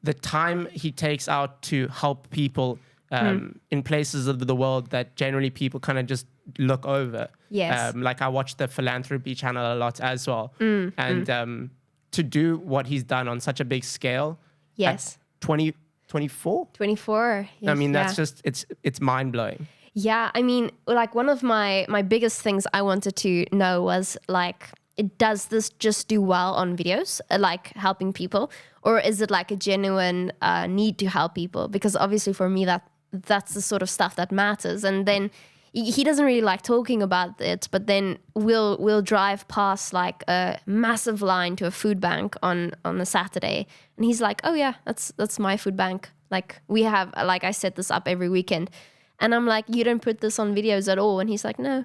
the time he takes out to help people in places of the world that generally people kind of just look over. Yes. Like I watch the philanthropy channel a lot as well. And to do what he's done on such a big scale. Yes. At 24? 24. Yes, I mean, that's just, it's mind blowing. Yeah, I mean, like one of my biggest things I wanted to know was like, does this just do well on videos, like helping people? Or is it like a genuine need to help people? Because obviously for me, that's the sort of stuff that matters. And then he doesn't really like talking about it, but then we'll drive past like a massive line to a food bank on a Saturday. And he's like, oh yeah, that's my food bank. Like we have, like I set this up every weekend. And I'm like, you don't put this on videos at all. And he's like, no,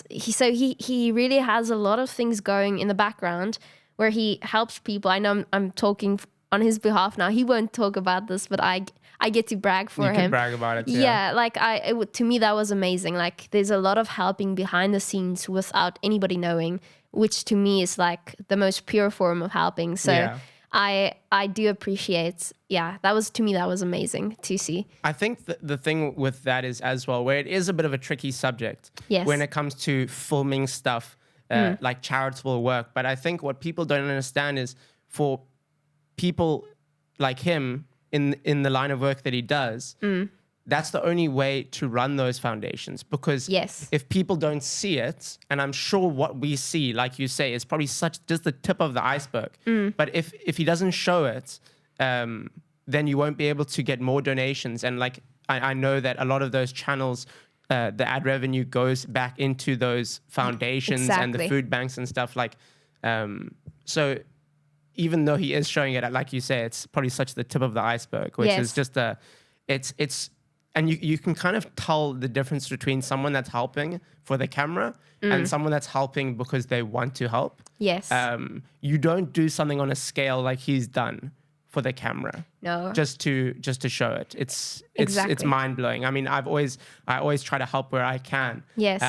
he really has a lot of things going in the background where he helps people. I know I'm talking on his behalf now. He won't talk about this, but I get to brag for him. You can brag about it. Yeah, like to me, that was amazing. Like there's a lot of helping behind the scenes without anybody knowing, which to me is like the most pure form of helping. So Yeah. I do appreciate, that was amazing to see. I think the thing with that is as well, where it is a bit of a tricky subject Yes. when it comes to filming stuff like charitable work. But I think what people don't understand is for people like him in the line of work that he does, that's the only way to run those foundations. Because Yes. if people don't see it, and I'm sure what we see, like you say, is probably just the tip of the iceberg. But if he doesn't show it, then you won't be able to get more donations. And like I know that a lot of those channels the ad revenue goes back into those foundations and the Exactly. food banks and stuff like. So even though he is showing it, like you say, it's probably such the tip of the iceberg, which is Yes. just it's and you can kind of tell the difference between someone that's helping for the camera and someone that's helping because they want to help. Yes. You don't do something on a scale like he's done for the camera. No. Just to show it. It's Exactly. mind blowing. I mean, I always try to help where I can. Yes.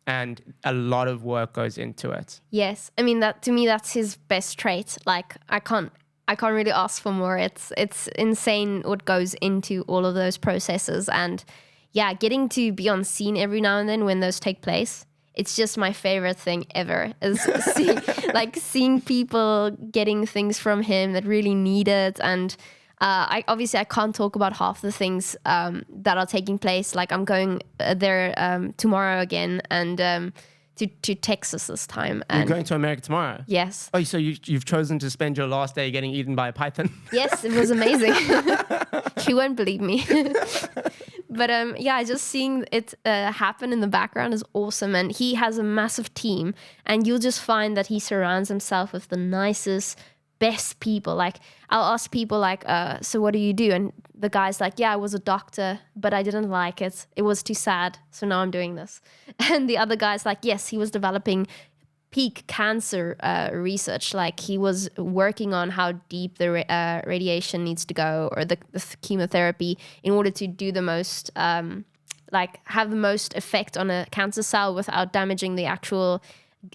And a lot of work goes into it. Yes. I mean, that to me, that's his best trait. Like, I can't really ask for more. It's insane what goes into all of those processes. And yeah, getting to be on scene every now and then when those take place, it's just my favorite thing ever, is seeing people getting things from him that really need it. And I can't talk about half the things that are taking place. Like, I'm going there tomorrow again, and to Texas this time. You're And going to America tomorrow? yes. Oh, so you've chosen to spend your last day getting eaten by a python? Yes, it was amazing. You won't believe me. But just seeing it happen in the background is awesome. And he has a massive team, and you'll just find that he surrounds himself with the nicest, best people. Like, I'll ask people like, so what do you do? And the guy's like, yeah, I was a doctor, but I didn't like it. It was too sad. So now I'm doing this. And the other guy's like, yes, he was developing peak cancer research. Like, he was working on how deep the radiation needs to go, or the chemotherapy, in order to do the most, have the most effect on a cancer cell without damaging the actual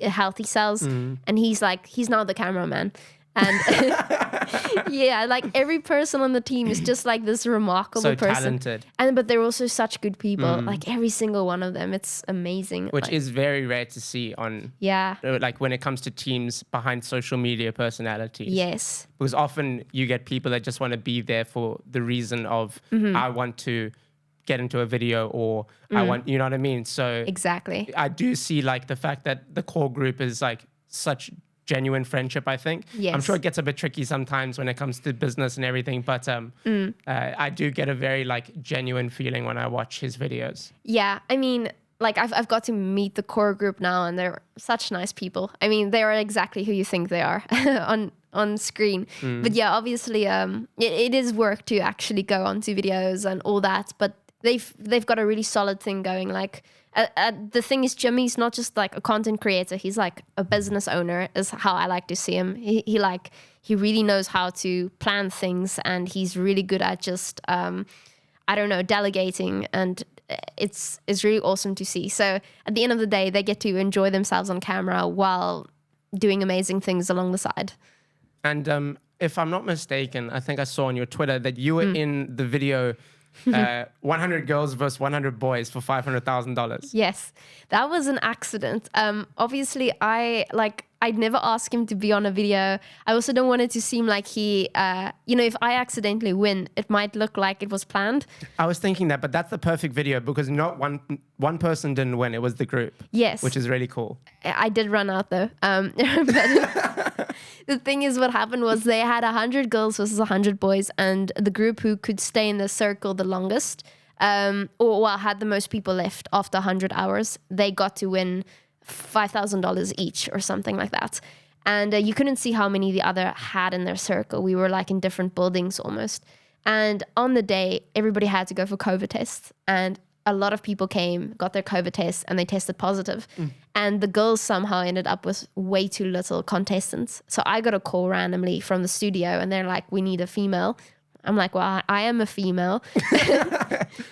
healthy cells. And he's now the cameraman. And yeah, like, every person on the team is just like this remarkable So person. talented. But they're also such good people. Like, every single one of them. It's amazing. Which Like, is very rare to see on, yeah. like, when it comes to teams behind social media personalities. Yes. Because often you get people that just want to be there for the reason of, I want to get into a video, or I want, you know what I mean? So Exactly. I do see, like, the fact that the core group is like such genuine friendship, I think. Yes. I'm sure it gets a bit tricky sometimes when it comes to business and everything, but I do get a very, like, genuine feeling when I watch his videos. Yeah, I mean, like, I've got to meet the core group now, and they're such nice people. I mean, they are exactly who you think they are on screen. But yeah, obviously, it is work to actually go onto videos and all that. But they've got a really solid thing going. Like, the thing is, Jimmy's not just like a content creator. He's like a business owner, is how I like to see him. He really knows how to plan things, and he's really good at just delegating, and it's really awesome to see. So at the end of the day, they get to enjoy themselves on camera while doing amazing things along the side. And if I'm not mistaken, I think I saw on your Twitter that you were in the video 100 girls versus 100 boys for $500,000. Yes, that was an accident. Obviously, I'd never ask him to be on a video. I also don't want it to seem like he, if I accidentally win, it might look like it was planned. I was thinking that, but that's the perfect video because not one person didn't win. It was the group. Yes. Which is really cool. I did run out though. But the thing is, what happened was they had 100 girls versus 100 boys, and the group who could stay in the circle the longest, or had the most people left after 100 hours, they got to win $5,000 each or something like that. And you couldn't see how many the other had in their circle. We were like in different buildings almost. And on the day, everybody had to go for COVID tests. And a lot of people came, got their COVID tests, and they tested positive. And the girls somehow ended up with way too little contestants. So I got a call randomly from the studio, and they're like, we need a female. I'm like, well, I am a female.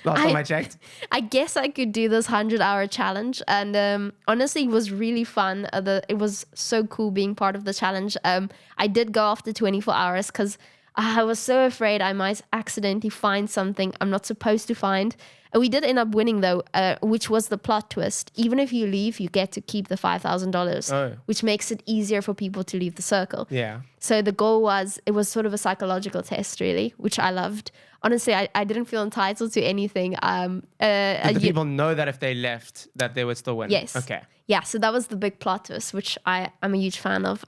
Last time I checked. I guess I could do this 100-hour challenge. And honestly, it was really fun. It was so cool being part of the challenge. I did go after 24 hours because I was so afraid I might accidentally find something I'm not supposed to find. We did end up winning, though, which was the plot twist. Even if you leave, you get to keep the $5,000, which makes it easier for people to leave the circle. Yeah. So the goal was, it was sort of a psychological test, really, which I loved. Honestly, I didn't feel entitled to anything. Did the people know that if they left, that they would still win? Yes. Okay. Yeah, so that was the big plot twist, which I'm a huge fan of.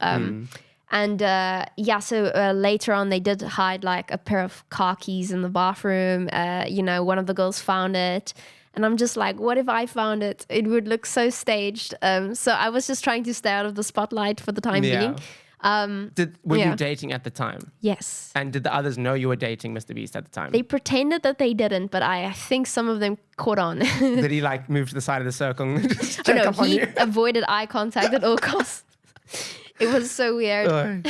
And so later on, they did hide like a pair of car keys in the bathroom. One of the girls found it. And I'm just like, what if I found it? It would look so staged. So I was just trying to stay out of the spotlight for the time being. Were you dating at the time? Yes. And did the others know you were dating MrBeast at the time? They pretended that they didn't, but I think some of them caught on. Did he like move to the side of the circle and just check up on he you? avoided eye contact at all costs. It was so weird.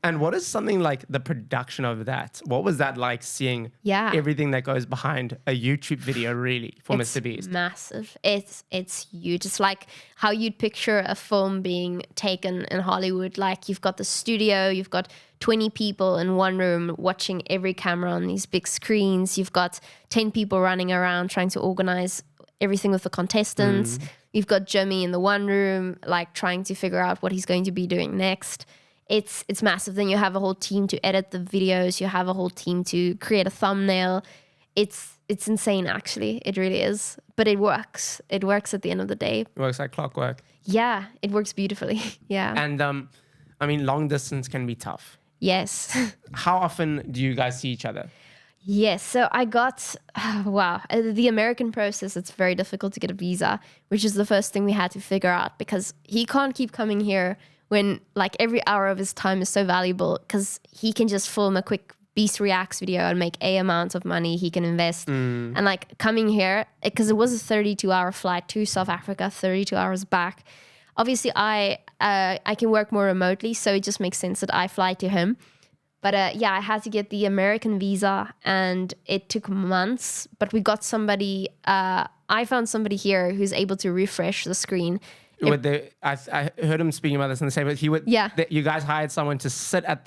And what is something like the production of that? What was that like, seeing everything that goes behind a YouTube video really for MrBeast? Massive. It's huge. It's like how you'd picture a film being taken in Hollywood. Like you've got the studio, you've got 20 people in one room watching every camera on these big screens. You've got 10 people running around trying to organize everything with the contestants. You've got Jimmy in the one room, like trying to figure out what he's going to be doing next. It's massive. Then you have a whole team to edit the videos. You have a whole team to create a thumbnail. It's insane, actually. It really is. But it works. It works at the end of the day. It works like clockwork. Yeah, it works beautifully. Yeah. And I mean, long distance can be tough. Yes. How often do you guys see each other? Yes, so I got, the American process, it's very difficult to get a visa, which is the first thing we had to figure out because he can't keep coming here when like every hour of his time is so valuable because he can just film a quick Beast Reacts video and make a amount of money he can invest. And like coming here, because it was a 32-hour flight to South Africa, 32 hours back. Obviously, I can work more remotely, so it just makes sense that I fly to him. But I had to get the American visa and it took months. But we got somebody, I found somebody here who's able to refresh the screen. I heard him speaking about this in the same, but you guys hired someone to sit at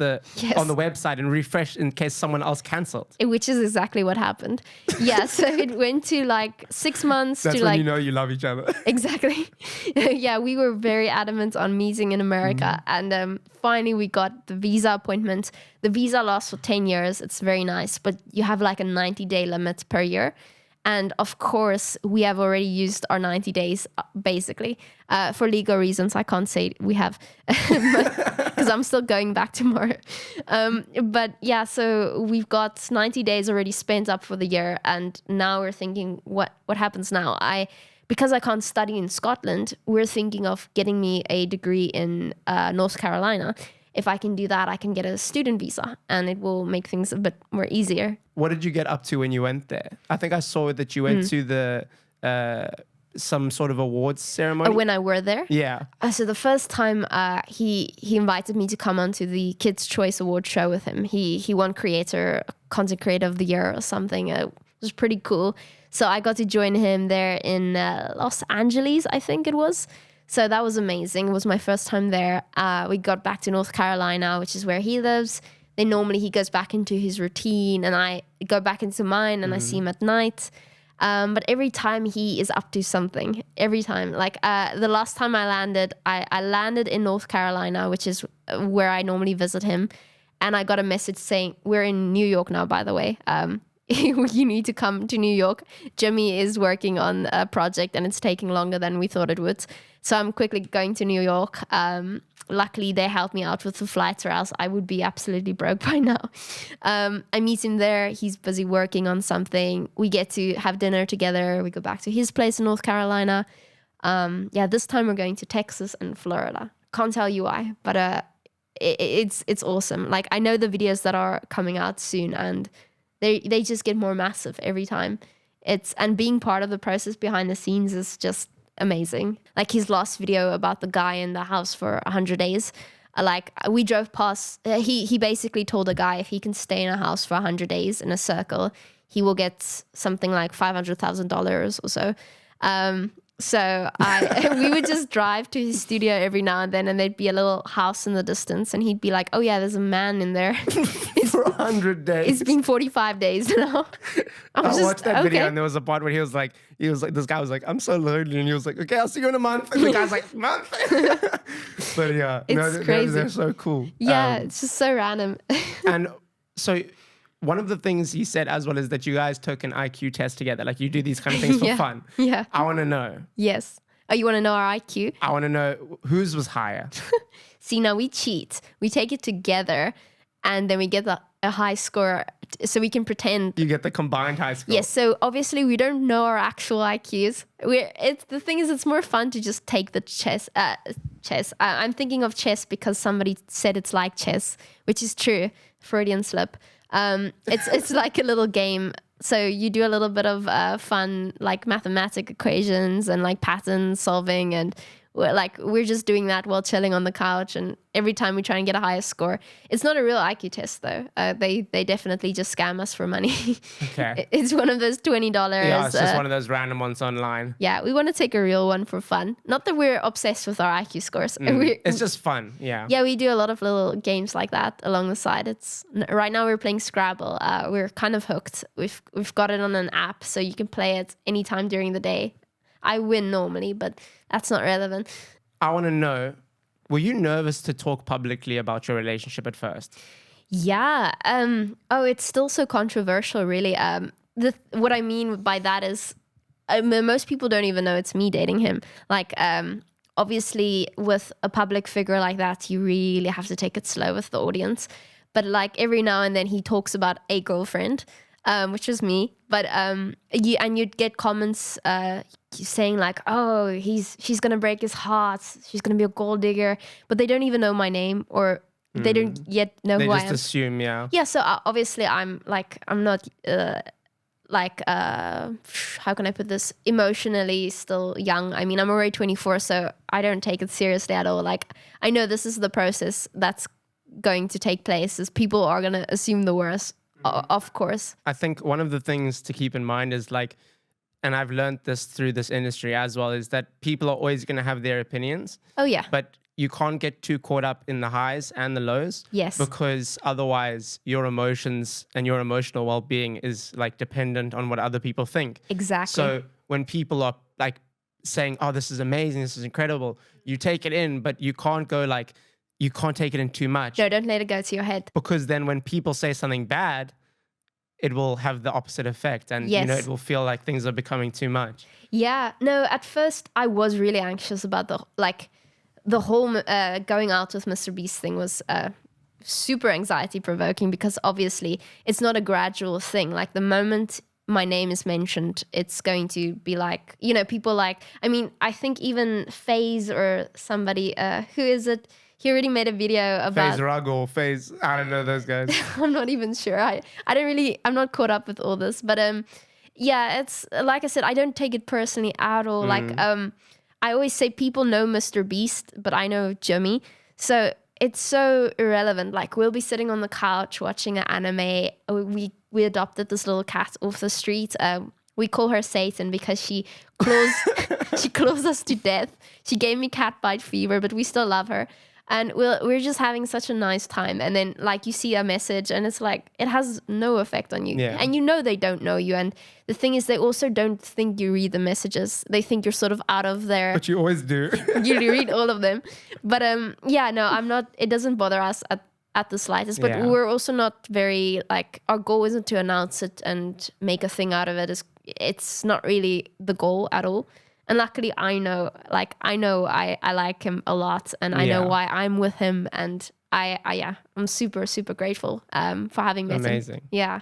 on the website and refresh in case someone else cancelled. Which is exactly what happened. Yeah, so it went to like 6 months. That's to when like, you know you love each other. Exactly. Yeah, we were very adamant on meeting in America. And finally we got the visa appointment. The visa lasts for 10 years. It's very nice, but you have like a 90-day limit per year. And of course, we have already used our 90 days, basically. For legal reasons, I can't say we have, because I'm still going back tomorrow. But yeah, so we've got 90 days already spent up for the year. And now we're thinking, what happens now? Because I can't study in Scotland, we're thinking of getting me a degree in North Carolina. If I can do that, I can get a student visa and it will make things a bit more easier. What did you get up to when you went there? I think I saw that you went to the some sort of awards ceremony. When I were there? Yeah. So the first time he invited me to come onto the Kids' Choice Award show with him. He won Content Creator of the Year or something. It was pretty cool. So I got to join him there in Los Angeles, I think it was. So that was amazing. It was my first time there. We got back to North Carolina, which is where he lives. Then normally he goes back into his routine and I go back into mine and I see him at night. But every time he is up to something. Every time. Like the last time I landed in North Carolina, which is where I normally visit him. And I got a message saying, we're in New York now, by the way. You need to come to New York. Jimmy is working on a project and it's taking longer than we thought it would. So I'm quickly going to New York. Luckily, they helped me out with the flights or else I would be absolutely broke by now. I meet him there. He's busy working on something. We get to have dinner together. We go back to his place in North Carolina. This time we're going to Texas and Florida. Can't tell you why, but it's awesome. Like I know the videos that are coming out soon and they just get more massive every time. And being part of the process behind the scenes is just amazing. Like his last video about the guy in the house for 100 days. Like we drove past, he basically told a guy if he can stay in a house for 100 days in a circle, he will get something like $500,000 or so. So we would just drive to his studio every now and then and there'd be a little house in the distance and he'd be like, oh yeah, there's a man in there. For 100 days. It's been 45 days now. I watched that video and there was a part where he was like, this guy was like, I'm so lonely. And he was like, okay, I'll see you in a month. And the guy's like, month? But yeah, it's crazy. They're so cool. Yeah, it's just so random. And so one of the things you said as well is that you guys took an IQ test together. Like you do these kind of things for fun. Yeah. I want to know. Yes. Oh, you want to know our IQ? I want to know whose was higher. See, now we cheat. We take it together and then we get the a high score so we can pretend. You get the combined high score. Yes, so obviously we don't know our actual IQs. The thing is, it's more fun to just take the chess. I'm thinking of chess because somebody said it's like chess, which is true. Freudian slip. It's like a little game. So you do a little bit of fun, like mathematic equations and like pattern solving, and we're just doing that while chilling on the couch. And every time we try and get a higher score, it's not a real IQ test though. They definitely just scam us for money. Okay. It's one of those $20. Yeah, it's just one of those random ones online. Yeah, we want to take a real one for fun. Not that we're obsessed with our IQ scores. It's just fun. Yeah. Yeah, we do a lot of little games like that along the side. Right now we're playing Scrabble. We're kind of hooked. We've got it on an app, so you can play it anytime during the day. I win normally, but that's not relevant. I want to know, were you nervous to talk publicly about your relationship at first? Yeah. It's still so controversial, really. What I mean by that is most people don't even know it's me dating him. Like, obviously, with a public figure like that, you really have to take it slow with the audience. But like every now and then he talks about a girlfriend, which is me. But you'd get comments saying like, oh, she's gonna break his heart, she's gonna be a gold digger, but they don't even know my name, or they don't yet know who I am. They just assume, yeah. Yeah, so obviously I'm not how can I put this, emotionally still young. I mean, I'm already 24, so I don't take it seriously at all. Like, I know this is the process that's going to take place, is people are gonna assume the worst, of course. I think one of the things to keep in mind is like, and I've learned this through this industry as well, is that people are always going to have their opinions. Oh, yeah. But you can't get too caught up in the highs and the lows. Yes. Because otherwise your emotions and your emotional well-being is like dependent on what other people think. Exactly. So when people are like saying, oh, this is amazing, this is incredible, you take it in, but you can't go like, you can't take it in too much. No, don't let it go to your head. Because then when people say something bad, it will have the opposite effect, and yes. it will feel like things are becoming too much. Yeah, no, at first I was really anxious about the whole going out with MrBeast thing was super anxiety provoking, because obviously it's not a gradual thing. Like, the moment my name is mentioned, it's going to be like, people like, I mean, I think even FaZe or somebody, who is it? He already made a video about FaZe Rug or FaZe, I don't know those guys. I'm not even sure. I'm not caught up with all this, but yeah, it's like I said, I don't take it personally at all. Like, I always say people know MrBeast, but I know Jimmy, so it's so irrelevant. Like, we'll be sitting on the couch watching an anime. We adopted this little cat off the street. We call her Satan because she claws us to death. She gave me cat bite fever, but we still love her. And we're just having such a nice time. And then, like, you see a message and it's like, it has no effect on you. Yeah. And they don't know you. And the thing is, they also don't think you read the messages. They think you're sort of out of their... But you always do. You read all of them. But yeah, no, I'm not... It doesn't bother us at the slightest. But we're also not very, like... Our goal isn't to announce it and make a thing out of it. It's not really the goal at all. And luckily, I know I like him a lot, and I know why I'm with him, and I'm super, super grateful for having met him. Amazing. Yeah.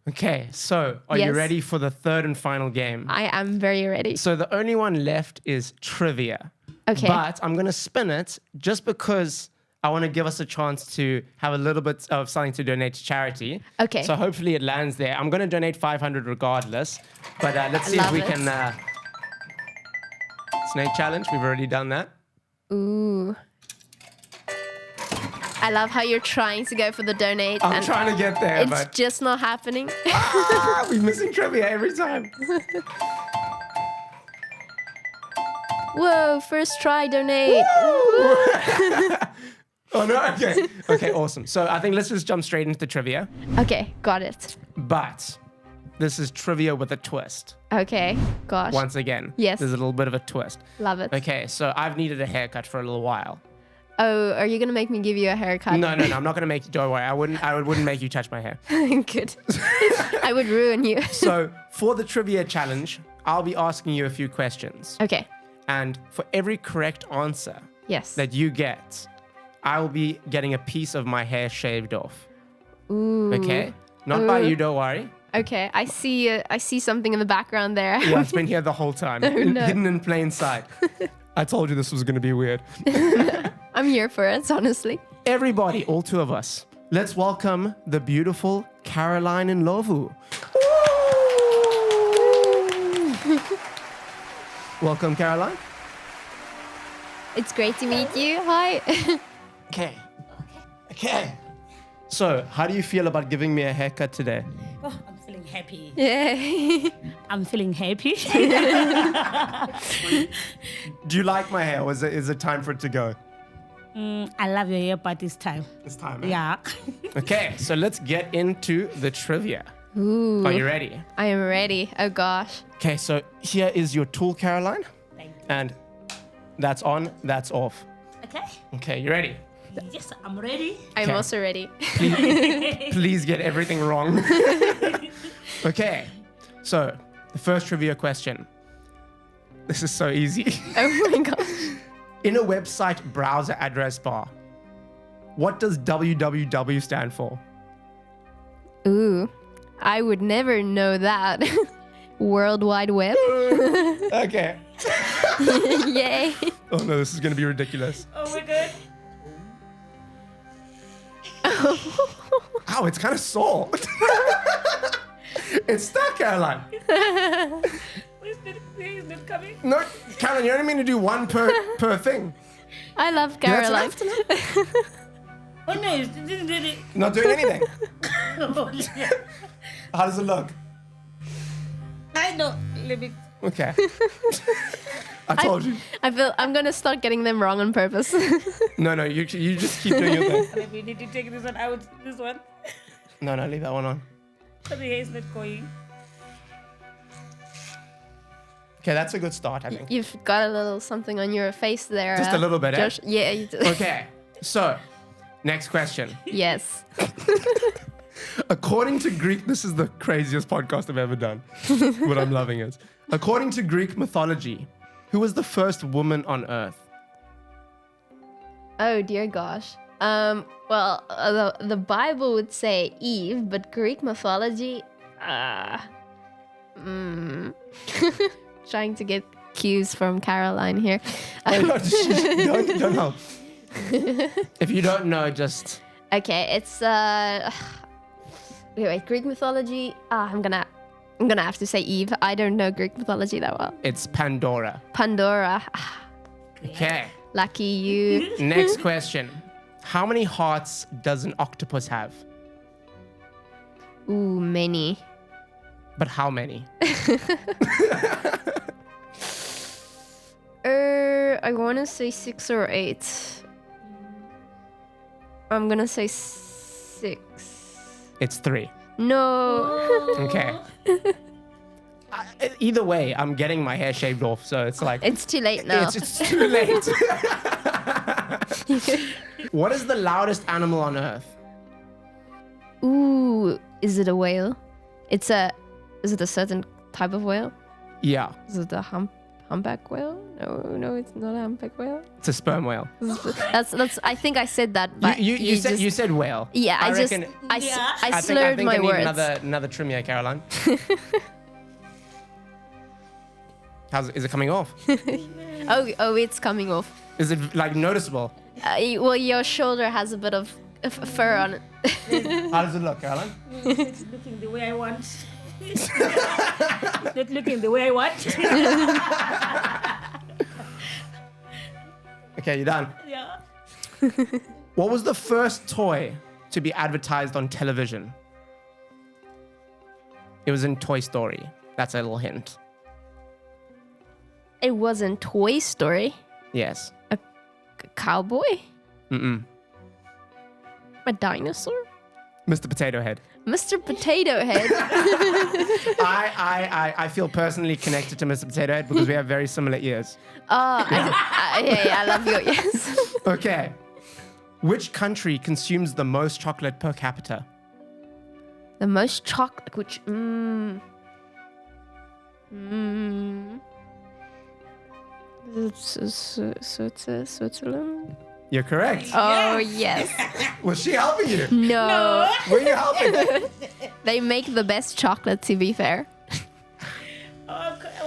Okay, so are you ready for the third and final game? I am very ready. So the only one left is trivia. Okay. But I'm going to spin it just because I want to give us a chance to have a little bit of something to donate to charity. Okay. So hopefully it lands there. I'm going to donate 500 regardless, but let's see if we can... Snake challenge, we've already done that. Ooh. I love how you're trying to go for the donate. I'm trying to get there, it's just not happening. We're missing trivia every time. Whoa, first try donate. Oh, no, okay. Okay, awesome. So I think let's just jump straight into trivia. Okay, got it. But this is trivia with a twist. Okay, gosh. Once again. Yes. There's a little bit of a twist. Love it. Okay, so I've needed a haircut for a little while. Oh, are you going to make me give you a haircut? No, I'm not going to make you, don't worry. I wouldn't make you touch my hair. Good. I would ruin you. So for the trivia challenge, I'll be asking you a few questions. Okay. And for every correct answer yes. that you get, I will be getting a piece of my hair shaved off. Ooh. Okay? Not by you, don't worry. Okay, I see something in the background there. Yeah, it's been here the whole time. no. Hidden in plain sight. I told you this was going to be weird. I'm here for it, honestly. Everybody, all two of us, let's welcome the beautiful Caroline and Lovu. Welcome, Caroline. It's great to meet you. Hi. Okay. So, how do you feel about giving me a haircut today? Oh, I'm feeling happy. Yeah. I'm feeling happy. Do you like my hair, or is it time for it to go? I love your hair, but this time. It's time. Yeah. Okay, so let's get into the trivia. Ooh. Are you ready? I am ready. Oh gosh. Okay, so here is your tool, Caroline. Thank you. And that's on, that's off. Okay. Okay, you ready? Yes, I'm ready. I'm Okay. also ready. Please get everything wrong. Okay, so the first trivia question. This is so easy. Oh my gosh. In a website browser address bar, what does www stand for? Ooh. I would never know that. World Wide Web. Okay. Yay. Oh no, this is gonna be ridiculous. Oh, we're good. Ow, it's kind of sore. It's stuck, Caroline. Is it coming? No, Caroline, you only mean to do one per thing. I love That's Caroline. enough to Oh, no, you didn't do it. Not doing anything. Oh, yeah. How does it look? I know. Let me. Okay. I told you. I feel I'm gonna start getting them wrong on purpose. No, you just keep doing your thing. Let me need to take this one out. This one. No, leave that one on. So the hair is not going. Okay, that's a good start, I think. You've got a little something on your face there. Just a little bit, eh? Josh. Yeah, you do. Okay, so next question. Yes. According to Greek, this is the craziest podcast I've ever done. What I'm loving is, according to Greek mythology, who was the first woman on Earth? Oh dear gosh. Well, the Bible would say Eve, but Greek mythology, trying to get cues from Caroline here. Don't help. If you don't know, just Okay, it's wait, Greek mythology. I'm gonna have to say Eve. I don't know Greek mythology that well. it's Pandora. Pandora. Okay. Lucky you. Next question. How many hearts does an octopus have? Ooh, many. But how many? I want to say 6 or 8. I'm gonna say 6. It's 3. No. Okay. Either way, I'm getting my hair shaved off, so it's like It's too late now. it's too late. What is the loudest animal on Earth? Ooh, is it a whale? Is it a certain type of whale? Yeah, Is it a humpback whale? No, it's not a humpback whale. it's a sperm whale. That's. I think I said that. But You said whale. Yeah, I reckon. Yeah. I slurred I my need words. another trim here, Caroline. Is it coming off? Oh, it's coming off. Is it like noticeable? Well, your shoulder has a bit of fur on it. How does it look, Caroline? It's looking the way I want. It's not looking the way I want. Okay, you're done. Yeah. What was the first toy to be advertised on television? It was in Toy Story. That's a little hint. It wasn't Toy Story. Yes. A cowboy? Mm-mm. A dinosaur? Mr. Potato Head. Mr. Potato Head. I feel personally connected to Mr. Potato Head because we have very similar ears. I love your yes. Okay. Which country consumes the most chocolate per capita? The most chocolate, which Switzerland. You're correct. Oh, yes. Was she helping you? No. Were you helping? They make the best chocolate, to be fair. Oh, I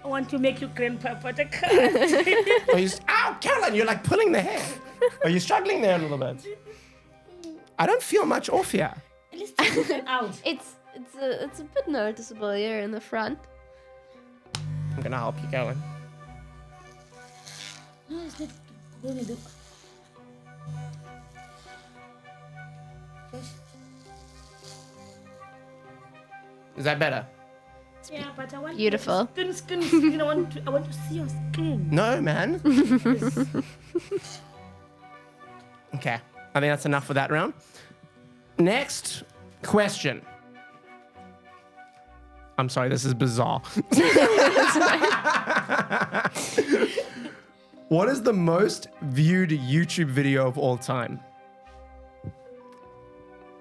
want to make you grandpapa the cat. Ow, Caroline, you're like pulling the hair. Are you struggling there a little bit? I don't feel much off here. At least take it out. It's a bit noticeable here in the front. I'm gonna help you, Caroline. No, it's not going to do. Is that better? Yeah, but I want Beautiful. Skin. I want to see your skin. No, man. Okay, I think that's enough for that round. Next question. I'm sorry, this is bizarre. What is the most viewed YouTube video of all time?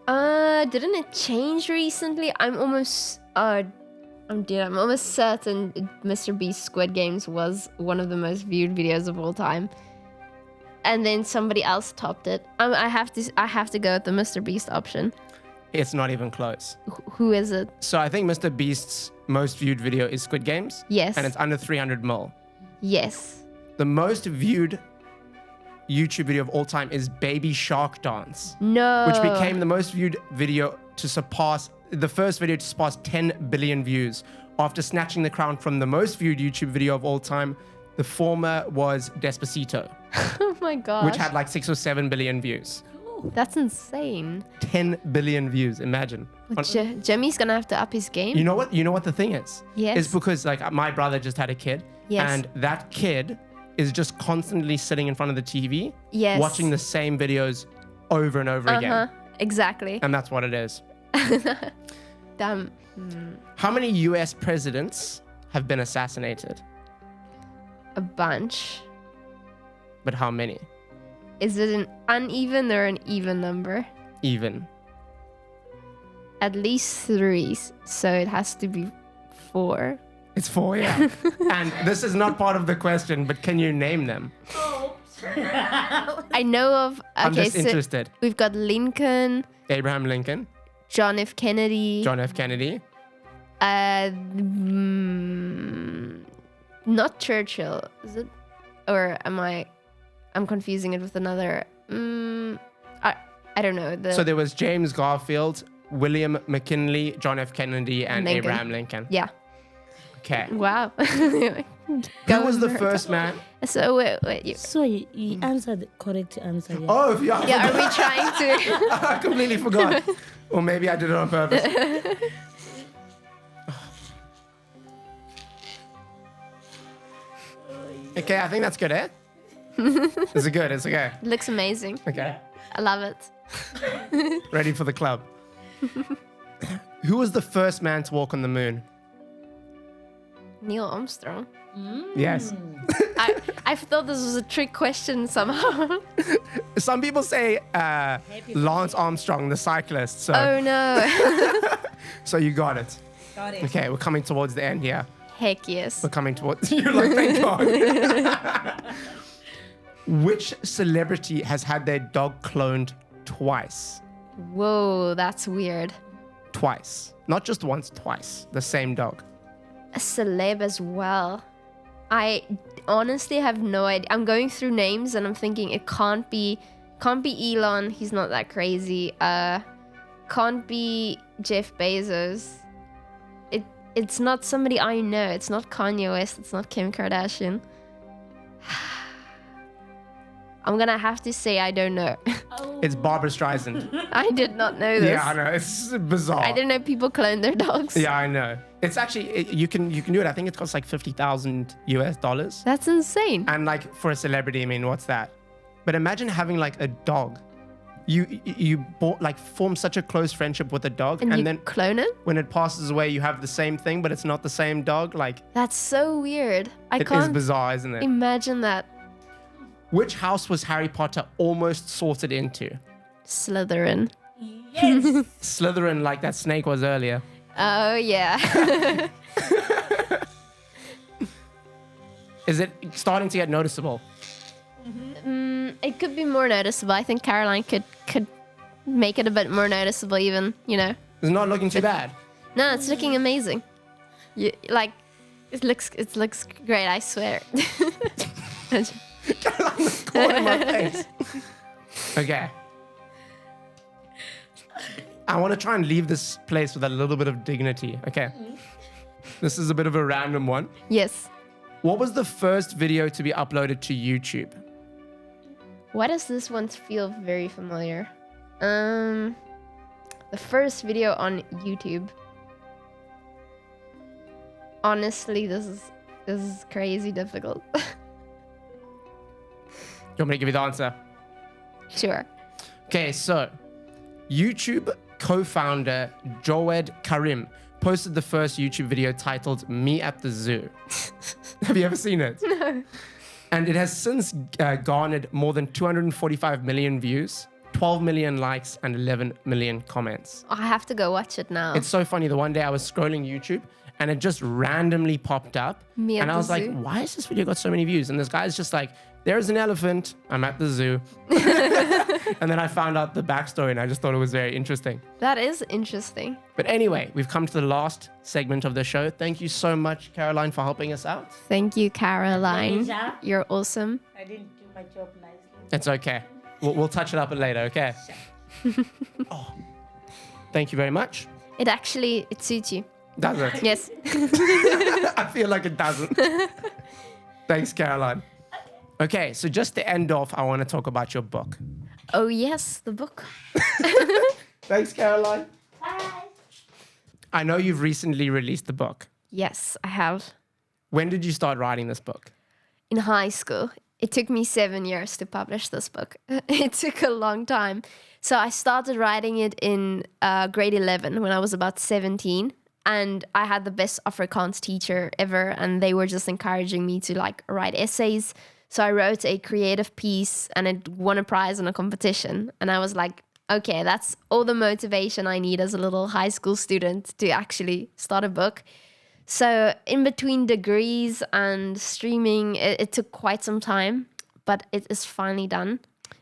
Didn't it change recently? I'm almost certain MrBeast's Squid Games was one of the most viewed videos of all time. And then somebody else topped it. I have to go with the MrBeast option. It's not even close. Who is it? So I think MrBeast's most viewed video is Squid Games. Yes. And it's under 300 mil. Yes. The most viewed YouTube video of all time is Baby Shark Dance. No. Which became the most viewed video to surpass, the first video to surpass 10 billion views. After snatching the crown from the most viewed YouTube video of all time, the former was Despacito, Oh my gosh. which had like 6 or 7 billion views. That's insane. 10 billion views, imagine. Well, Jimmy's gonna have to up his game. You know what the thing is? Yes. It's because like my brother just had a kid. Yes. And that kid is just constantly sitting in front of the TV, Yes. watching the same videos over and over again. Exactly. And that's what it is. Damn. How many US presidents have been assassinated? A bunch. But how many? Is it an uneven or an even number? Even. At least 3, so it has to be 4. It's 4, yeah. And this is not part of the question, but can you name them? I know of. Okay, I'm just so interested. we've got Lincoln, Abraham Lincoln, John F. Kennedy. John F. Kennedy, Not Churchill, is it? Or I'm confusing it with another. I don't know. So there was James Garfield, William McKinley, John F. Kennedy, and Lincoln. Abraham Lincoln. Yeah. Okay. Wow. Who was the first man? So wait. So you answered the correct answer. Yeah. Oh, yeah. Yeah, are we trying to? I completely forgot. Or maybe I did it on purpose. Okay, I think that's good, eh? Is it good? It's okay. It looks amazing. Okay. I love it. Ready for the club. Who was the first man to walk on the moon? Neil Armstrong. Yes. I thought this was a trick question somehow. Some people say Lance Armstrong, the cyclist. So, Oh no. so you got it. Got it. Okay, we're coming towards the end here. Heck yes. We're coming towards. You're like, thank God. Which celebrity has had their dog cloned twice? Whoa, that's weird. Twice. Not just once, twice. The same dog. A celeb as well. I honestly have no idea. I'm going through names and I'm thinking it can't be Elon. He's not that crazy. Can't be Jeff Bezos. It's not somebody I know. It's not Kanye West. It's not Kim Kardashian. I'm gonna have to say I don't know. It's Barbara Streisand. I did not know this. Yeah, I know. It's bizarre. I didn't know people clone their dogs. Yeah, I know. It's actually, you can do it. I think it costs like $50,000 US. That's insane. And like for a celebrity, I mean, what's that? But imagine having like a dog. You form such a close friendship with a dog, And you then clone it? when it passes away, you have the same thing, but it's not the same dog. Like That's so weird. I it is can't bizarre, isn't it? imagine that. Which house was Harry Potter almost sorted into? Slytherin. Yes. Slytherin, like that snake was earlier. Oh yeah. Is it starting to get noticeable? It could be more noticeable. I think Caroline could make it a bit more noticeable even, you know. It's not looking too bad. No, it's looking amazing. It looks great, I swear. Caroline's corner my face. Okay. I want to try and leave this place with a little bit of dignity. Okay. This is a bit of a random one. Yes. What was the first video to be uploaded to YouTube? Why does this one feel very familiar? The first video on YouTube. Honestly, this is crazy difficult. You want me to give you the answer? Sure. Okay, so YouTube co-founder Joed Karim posted the first YouTube video titled Me at the Zoo. Have you ever seen it? No. And it has since garnered more than 245 million views, 12 million likes, and 11 million comments. I have to go watch it now. It's so funny. The one day I was scrolling YouTube and it just randomly popped up. Me at and I the was like, zoo. why has this video got so many views? And this guy's just like, there's an elephant. I'm at the zoo. And then I found out the backstory and I just thought it was very interesting. That is interesting. But anyway, we've come to the last segment of the show. Thank you so much, Caroline, for helping us out. Thank you, Caroline. Pleasure. You're awesome. I didn't do my job nicely. It's okay. We'll touch it up later, okay? Oh, thank you very much. It suits you. Does it? Yes. I feel like it doesn't. Thanks, Caroline. Okay, so just to end off, I want to talk about your book. Oh yes, the book. Thanks, Caroline. Bye. I know you've recently released the book. Yes, I have. When did you start writing this book? In high school. It took me 7 years to publish this book. It took a long time. So I started writing it in grade 11 when I was about 17. And I had the best Afrikaans teacher ever. And they were just encouraging me to write essays. So I wrote a creative piece and it won a prize in a competition. And I was like, okay, that's all the motivation I need as a little high school student to actually start a book. So in between degrees and streaming, it took quite some time, but it is finally done.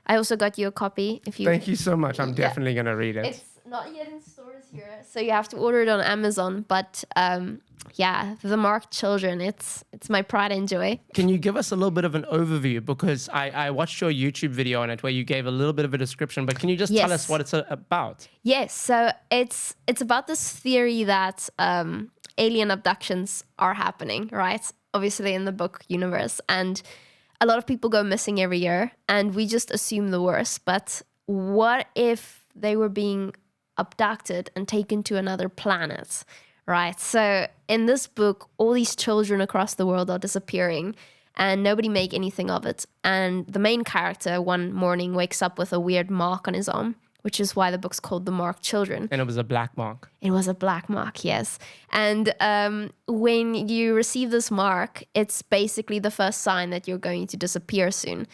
I also got you a copy. Thank you so much. I'm definitely going to read it. It's not yet in stores here, so you have to order it on Amazon. But The Marked Children, it's my pride and joy. Can you give us a little bit of an overview? Because I watched your YouTube video on it where you gave a little bit of a description, but can you just tell us what it's about? Yes, so it's about this theory that alien abductions are happening, right? Obviously in the book universe. And a lot of people go missing every year and we just assume the worst. But what if they were being abducted and taken to another planet, right? So in this book, all these children across the world are disappearing and nobody make anything of it. And the main character one morning wakes up with a weird mark on his arm, which is why the book's called The Marked Children. And it was a black mark. It was a black mark, yes. And when you receive this mark, it's basically the first sign that you're going to disappear soon.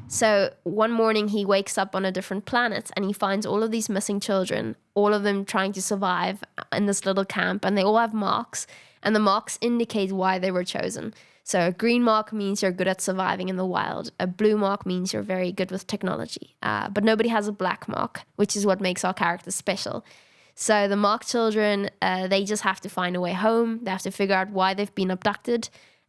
So one morning he wakes up on a different planet and he finds all of these missing children, all of them trying to survive in this little camp, and they all have marks, and the marks indicate why they were chosen. So a green mark means you're good at surviving in the wild. A blue mark means you're very good with technology. But nobody has a black mark, which is what makes our characters special. So the Marked Children, they just have to find a way home. They have to figure out why they've been abducted.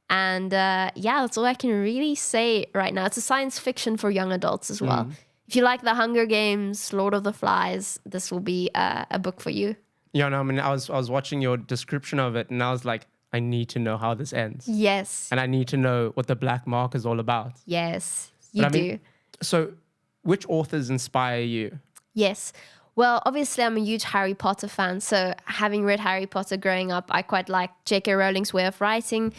And that's all I can really say right now. It's a science fiction for young adults as well. If you like The Hunger Games, Lord of the Flies, this will be a book for you. Yeah, no, I mean, I was watching your description of it and I was like, I need to know how this ends. Yes. And I need to know what the black mark is all about. Yes, you do. So which authors inspire you? Yes. Well, obviously, I'm a huge Harry Potter fan. So having read Harry Potter growing up, I quite like J.K. Rowling's way of writing.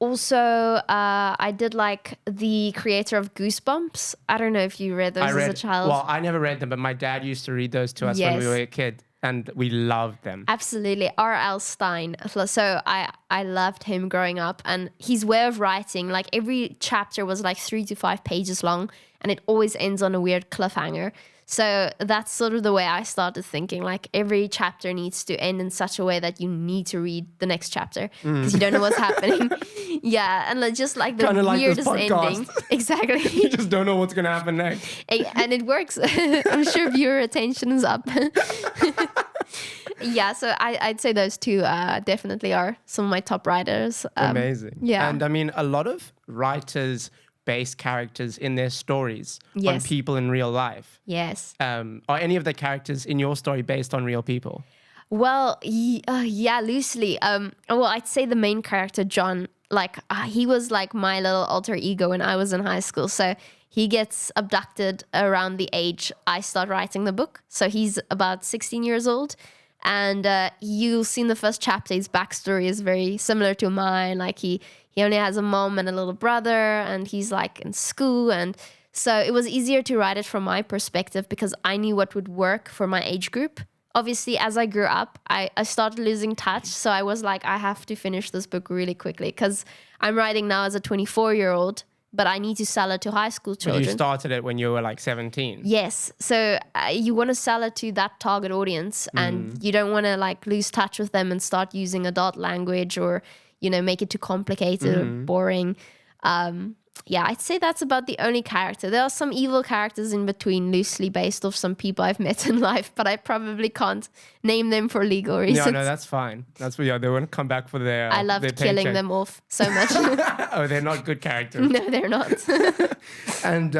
Also, I did like the creator of Goosebumps. I don't know if you read those as a child. Well, I never read them, but my dad used to read those to us when we were a kid. And we loved them. Absolutely. R.L. Stein. So I loved him growing up. And his way of writing, every chapter was 3 to 5 pages long. And it always ends on a weird cliffhanger. So that's sort of the way I started thinking. Like every chapter needs to end in such a way that you need to read the next chapter because you don't know what's happening. Yeah, and just like the Kinda like this weirdest podcast. ending. Exactly. You just don't know what's going to happen next. And it works. I'm sure viewer attention is up. Yeah, so I'd say those two definitely are some of my top writers. Amazing. Yeah. And I mean, a lot of writers base characters in their stories on Yes. people in real life. Yes. Are any of the characters in your story based on real people? Well, yeah, loosely. Well, I'd say the main character, John, like he was like my little alter ego when I was in high school. So he gets abducted around the age I start writing the book. So he's about 16 years old. And you'll see in the first chapter, his backstory is very similar to mine. Like he only has a mom and a little brother, and he's like in school. And so it was easier to write it from my perspective because I knew what would work for my age group. Obviously, as I grew up, I started losing touch. So I was like, I have to finish this book really quickly because I'm writing now as a 24-year-old, but I need to sell it to high school But children. you started it when you were like 17. Yes. So you want to sell it to that target audience and you don't want to like lose touch with them and start using adult language or, make it too complicated or boring. Yeah, I'd say that's about the only character. There are some evil characters in between, loosely based off some people I've met in life, but I probably can't name them for legal reasons. Yeah, no, that's fine. That's what, they want to come back for their I loved their killing paycheck. them off so much. Oh, they're not good characters. No, they're not. And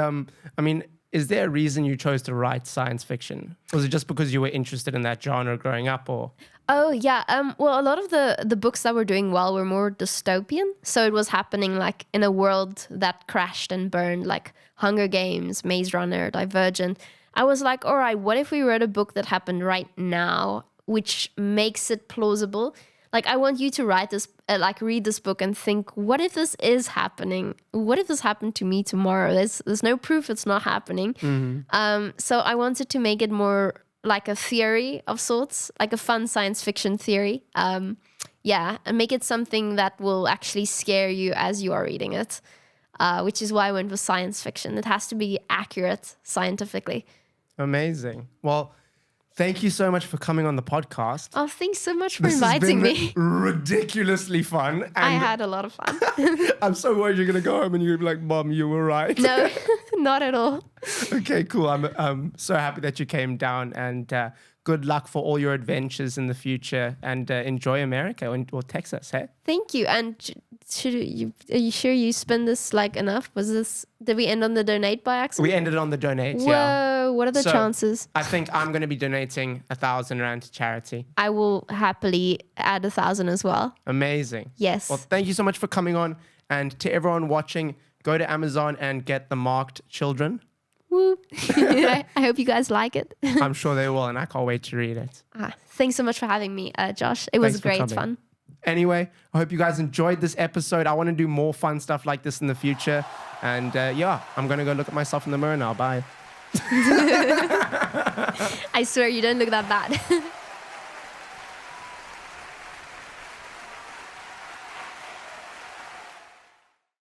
I mean, is there a reason you chose to write science fiction? Was it just because you were interested in that genre growing up, or? Oh, yeah. Well, a lot of the books that were doing well were more dystopian. So it was happening like in a world that crashed and burned, like Hunger Games, Maze Runner, Divergent. I was like, all right, what if we wrote a book that happened right now, which makes it plausible? Like, I want you to write this, read this book and think, what if this is happening? What if this happened to me tomorrow? There's no proof it's not happening. So I wanted to make it more like a theory of sorts, like a fun science fiction theory. And make it something that will actually scare you as you are reading it, which is why I went with science fiction. It has to be accurate scientifically. Amazing. Well, thank you so much for coming on the podcast. Oh, thanks so much for This has inviting been me. ridiculously fun. And I had a lot of fun. I'm so worried you're going to go home and you're like, Mom, you were right. No, not at all. Okay, cool. I'm so happy that you came down, and good luck for all your adventures in the future, and enjoy America or Texas, hey? Thank you. And are you sure you spent this like enough? Did we end on the donate by accident? We ended on the donate, Whoa, yeah. what are the So, chances? I think I'm going to be donating 1,000 Rand to charity. I will happily add 1,000 as well. Amazing. Yes. Well, thank you so much for coming on. And to everyone watching, go to Amazon and get The Marked Children. Woo. I hope you guys like it. I'm sure they will, and I can't wait to read it. Thanks so much for having me, Josh. It was Thanks for great coming. fun. Anyway, I hope you guys enjoyed this episode. I want to do more fun stuff like this in the future. And I'm going to go look at myself in the mirror now. Bye. I swear you don't look that bad.